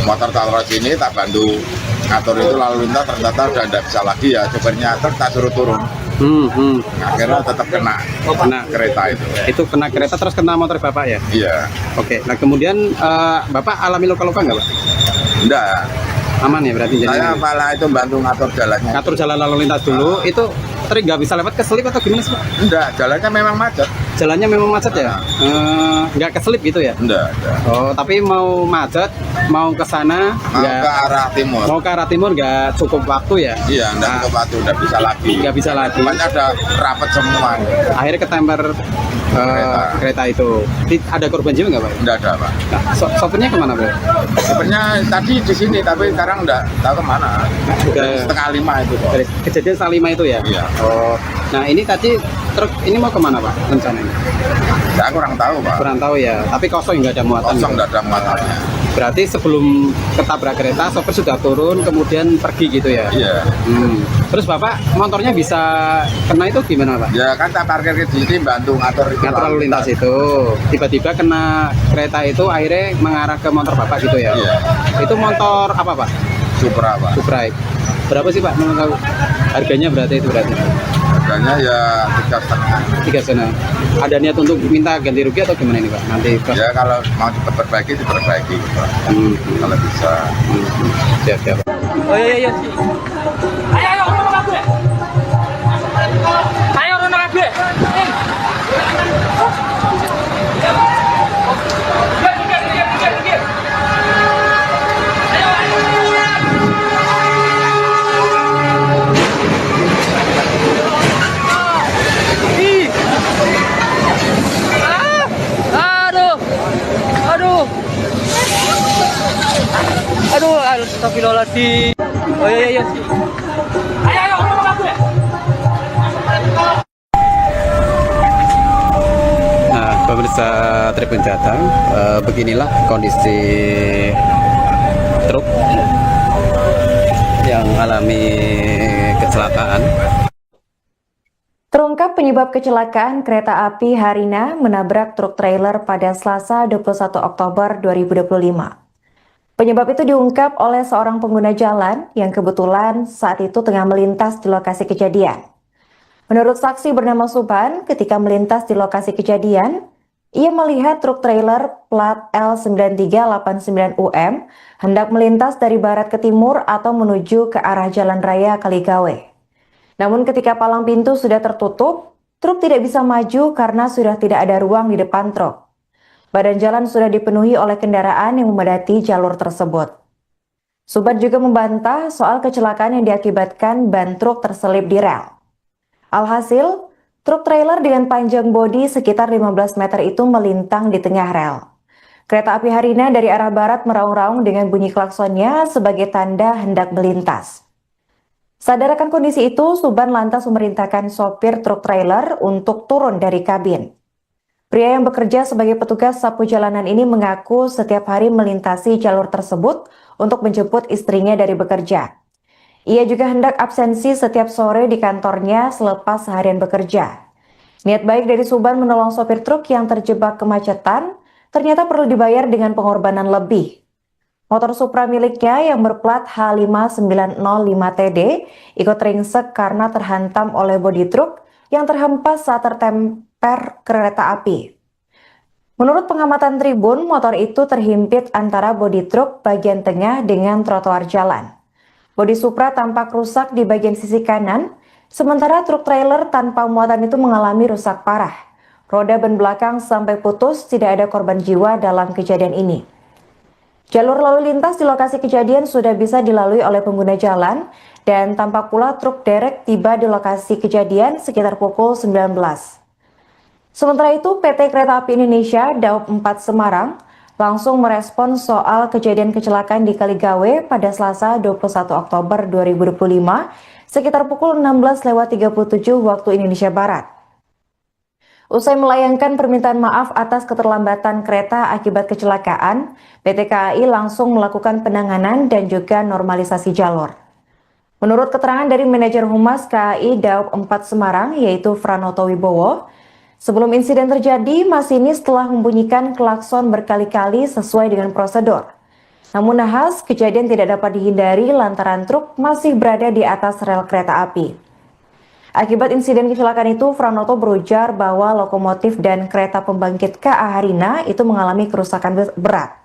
Motor taruh sini tak bantu ngatur itu lalu lintas, ternyata udah tidak bisa lagi ya, sopirnya truk tak suruh turun. Akhirnya tetap kena kereta itu. Itu kena kereta terus kena motor Bapak ya? Iya. Oke, nah kemudian Bapak alami luka-luka nggak Pak? Enggak. Aman ya berarti? Saya malah itu bantu ngatur jalannya. Ngatur jalan lalu lintas dulu, itu tadi nggak bisa lewat keselip atau gimana sih Pak? Enggak, jalannya memang macet. Jalannya memang macet ya? Nggak keselip gitu ya? Enggak. Oh, tapi mau macet, mau ke sana, Mau ke arah timur. mau ke arah timur nggak cukup waktu ya? Iya, enggak cukup waktu, udah bisa lagi. Nggak bisa lagi. Cumanya ada rapet semua. Akhirnya ketemper kereta itu. Ada korban jiwa nggak Pak? Enggak ada, Pak. Nah, sopirnya kemana Pak? Sebenarnya tadi di sini, tapi sekarang enggak tahu kemana. Ke- Setengah 5 itu, Pak. Dari kejadian setengah 5 itu ya? Iya. Oh, nah ini tadi truk ini mau kemana Pak rencananya? Saya kurang tahu, Pak. Kurang tahu ya, tapi kosong nggak ada muatan. Kosong, ya? enggak ada muatannya. Berarti sebelum ketabrak kereta, sopir sudah turun, kemudian pergi gitu ya? Iya. Terus Bapak motornya bisa kena itu gimana Pak? Ya kan tak parkir di sini bantu ngatur itu Ngatur lalu lintas itu, tiba-tiba kena kereta itu akhirnya mengarah ke motor Bapak gitu ya? Iya. Itu motor apa Pak? Supra, Pak. Supra. Berapa sih Pak? Mau tahu? Harganya berarti itu berarti? Harganya ya 3,5. 3 Ada niat untuk minta ganti rugi atau gimana ini Pak? Nanti pas. Ya kalau mau diperbaiki, diperbaiki. Pak. Kalau bisa. Siap. Oh iya. Ayo, urun kabeh. Ayo urun kabeh. Aduh, astagfirullahaladzim. Oh iya. Ayo, urun kabeh. Nah, pemirsa Tribun Jateng, beginilah kondisi truk yang alami kecelakaan. Terungkap penyebab kecelakaan kereta api Harina menabrak truk trailer pada Selasa 21 Oktober 2025. Penyebab itu diungkap oleh seorang pengguna jalan yang kebetulan saat itu tengah melintas di lokasi kejadian. Menurut saksi bernama Suban, ketika melintas di lokasi kejadian, ia melihat truk trailer plat L9389UM hendak melintas dari barat ke timur atau menuju ke arah Jalan Raya Kaligawe. Namun ketika palang pintu sudah tertutup, truk tidak bisa maju karena sudah tidak ada ruang di depan truk. Badan jalan sudah dipenuhi oleh kendaraan yang memadati jalur tersebut. Suban juga membantah soal kecelakaan yang diakibatkan ban truk terselip di rel. Alhasil, truk trailer dengan panjang bodi sekitar 15 meter itu melintang di tengah rel. Kereta api Harina dari arah barat meraung-raung dengan bunyi klaksonnya sebagai tanda hendak melintas. Sadar akan kondisi itu, Suban lantas memerintahkan sopir truk trailer untuk turun dari kabin. Pria yang bekerja sebagai petugas sapu jalanan ini mengaku setiap hari melintasi jalur tersebut untuk menjemput istrinya dari bekerja. Ia juga hendak absensi setiap sore di kantornya selepas seharian bekerja. Niat baik dari Suban menolong sopir truk yang terjebak kemacetan ternyata perlu dibayar dengan pengorbanan lebih. Motor Supra miliknya yang berplat H5905TD ikut ringsek karena terhantam oleh bodi truk yang terhempas saat tertemper kereta api. Menurut pengamatan Tribun, motor itu terhimpit antara bodi truk bagian tengah dengan trotoar jalan. Bodi Supra tampak rusak di bagian sisi kanan, sementara truk trailer tanpa muatan itu mengalami rusak parah. Roda ban belakang sampai putus, tidak ada korban jiwa dalam kejadian ini. Jalur lalu lintas di lokasi kejadian sudah bisa dilalui oleh pengguna jalan dan tampak pula truk derek tiba di lokasi kejadian sekitar pukul 19. Sementara itu, PT Kereta Api Indonesia Daob 4 Semarang langsung merespon soal kejadian kecelakaan di Kaligawe pada Selasa 21 Oktober 2025 sekitar pukul 16.37 waktu Indonesia Barat. Usai melayangkan permintaan maaf atas keterlambatan kereta akibat kecelakaan, PT KAI langsung melakukan penanganan dan juga normalisasi jalur. Menurut keterangan dari manajer Humas KAI Daob 4 Semarang, yaitu Franoto Wibowo, sebelum insiden terjadi, masinis telah membunyikan klakson berkali-kali sesuai dengan prosedur. Namun nahas, kejadian tidak dapat dihindari lantaran truk masih berada di atas rel kereta api. Akibat insiden kecelakaan itu, Franoto berujar bahwa lokomotif dan kereta pembangkit KA Harina itu mengalami kerusakan berat.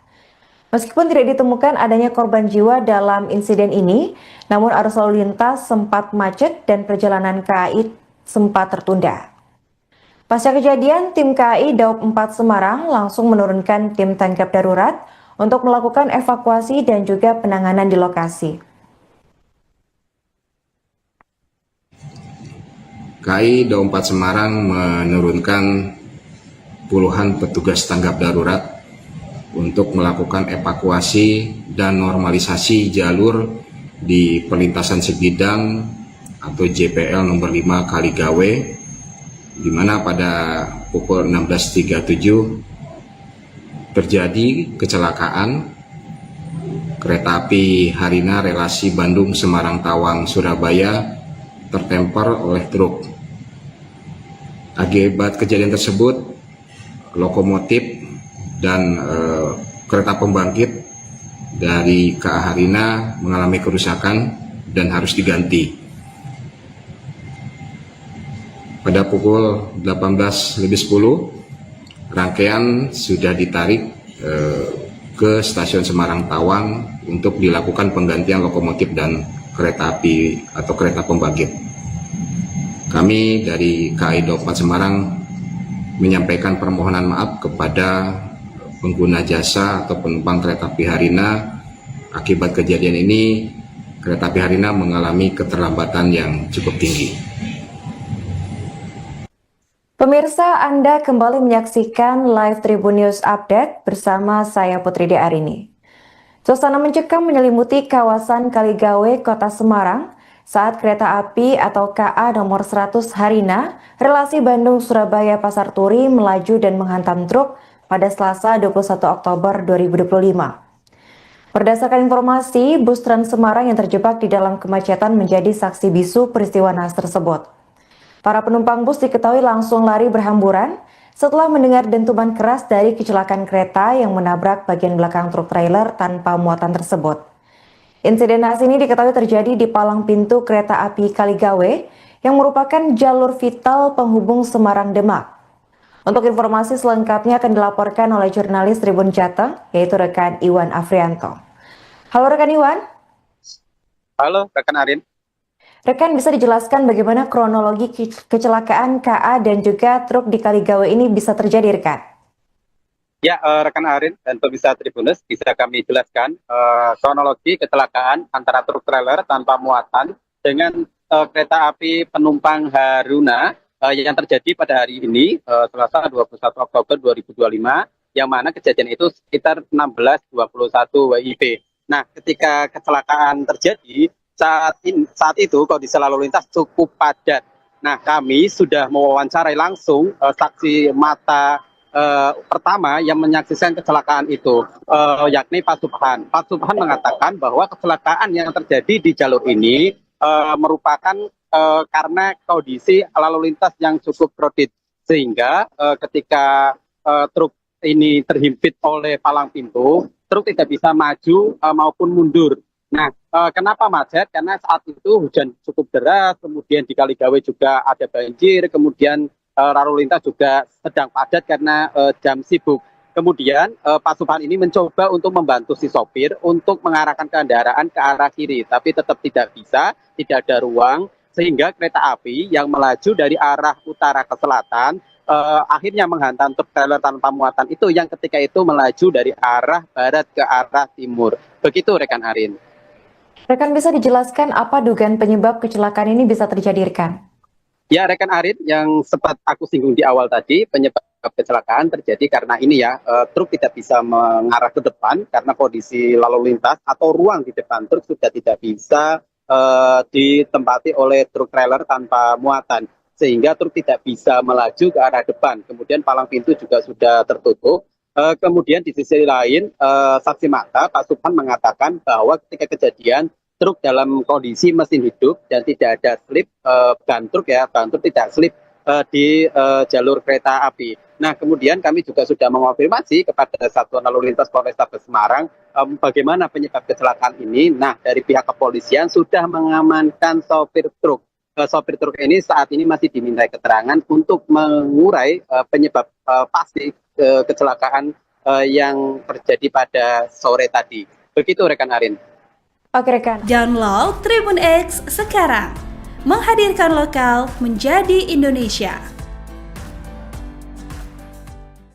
Meskipun tidak ditemukan adanya korban jiwa dalam insiden ini, namun arus lalu lintas sempat macet dan perjalanan KAI sempat tertunda. Pasca kejadian, tim KAI Daob 4 Semarang langsung menurunkan tim tanggap darurat untuk melakukan evakuasi dan juga penanganan di lokasi. KAI Daob 4 Semarang menurunkan puluhan petugas tanggap darurat untuk melakukan evakuasi dan normalisasi jalur di perlintasan sebidang atau JPL nomor 5 Kaligawe, di mana pada pukul 16.37 terjadi kecelakaan kereta api Harina relasi Bandung Semarang Tawang Surabaya tertemper oleh truk. Akibat kejadian tersebut, lokomotif dan kereta pembangkit dari KA Harina mengalami kerusakan dan harus diganti. Pada pukul 18.10, rangkaian sudah ditarik ke stasiun Semarang Tawang untuk dilakukan penggantian lokomotif dan kereta api atau kereta pembangkit. Kami dari KAI Daob 4 Semarang menyampaikan permohonan maaf kepada pengguna jasa atau penumpang kereta api Harina. Akibat kejadian ini, kereta api Harina mengalami keterlambatan yang cukup tinggi. Pemirsa, Anda kembali menyaksikan live Tribun News Update bersama saya Putri Dearini. Suasana mencekam menyelimuti kawasan Kaligawe, Kota Semarang saat kereta api atau KA nomor 100 Harina, relasi Bandung-Surabaya Pasar Turi melaju dan menghantam truk pada Selasa 21 Oktober 2025. Berdasarkan informasi, bus Trans Semarang yang terjebak di dalam kemacetan menjadi saksi bisu peristiwa naas tersebut. Para penumpang bus diketahui langsung lari berhamburan setelah mendengar dentuman keras dari kecelakaan kereta yang menabrak bagian belakang truk trailer tanpa muatan tersebut. Insiden naas ini diketahui terjadi di palang pintu kereta api Kaligawe yang merupakan jalur vital penghubung Semarang-Demak. Untuk informasi selengkapnya akan dilaporkan oleh jurnalis Tribun Jateng, yaitu rekan Iwan Afrianto. Halo rekan Iwan. Halo rekan Arin. Rekan, bisa dijelaskan bagaimana kronologi kecelakaan KA dan juga truk di Kaligawe ini bisa terjadi, rekan? Ya, rekan Arin dan pemirsa Tribuners, bisa kami jelaskan kronologi kecelakaan antara truk trailer tanpa muatan dengan kereta api penumpang Haruna yang terjadi pada hari ini, Selasa 21 Oktober 2025, yang mana kejadian itu sekitar 16.21 WIB. Nah, ketika kecelakaan terjadi, saat itu kondisi lalu lintas cukup padat. Nah, kami sudah mewawancarai langsung saksi mata pertama yang menyaksikan kecelakaan itu, yakni Pak Subhan. Pak Subhan mengatakan bahwa kecelakaan yang terjadi di jalur ini merupakan karena kondisi lalu lintas yang cukup crowded, sehingga ketika truk ini terhimpit oleh palang pintu, truk tidak bisa maju maupun mundur. Nah, kenapa macet? Karena saat itu hujan cukup deras, kemudian di Kaligawe juga ada banjir, kemudian lalu lintas juga sedang padat karena jam sibuk. Kemudian Pak Subhan ini mencoba untuk membantu si sopir untuk mengarahkan kendaraan ke arah kiri, tapi tetap tidak bisa, tidak ada ruang, sehingga kereta api yang melaju dari arah utara ke selatan akhirnya menghantam truk trailer tanpa muatan itu yang ketika itu melaju dari arah barat ke arah timur. Begitu rekan Arin. Rekan, bisa dijelaskan apa dugaan penyebab kecelakaan ini bisa terjadi, rekan? Ya, rekan Arin, yang sempat aku singgung di awal tadi, penyebab kecelakaan terjadi karena ini ya, truk tidak bisa mengarah ke depan karena kondisi lalu lintas atau ruang di depan truk sudah tidak bisa ditempati oleh truk trailer tanpa muatan, sehingga truk tidak bisa melaju ke arah depan. Kemudian palang pintu juga sudah tertutup. Kemudian di sisi lain, saksi mata Pak Subhan mengatakan bahwa ketika kejadian truk dalam kondisi mesin hidup dan tidak ada slip ban truk tidak slip di jalur kereta api. Nah, kemudian kami juga sudah mengonfirmasi kepada Satuan Lalu Lintas Polrestabes Semarang bagaimana penyebab kecelakaan ini. Nah, dari pihak kepolisian sudah mengamankan sopir truk. Sopir truk ini saat ini masih dimintai keterangan untuk mengurai penyebab pasti kecelakaan yang terjadi pada sore tadi. Begitu rekan Arin. Oke rekan. Download Tribun X sekarang. Menghadirkan lokal menjadi Indonesia.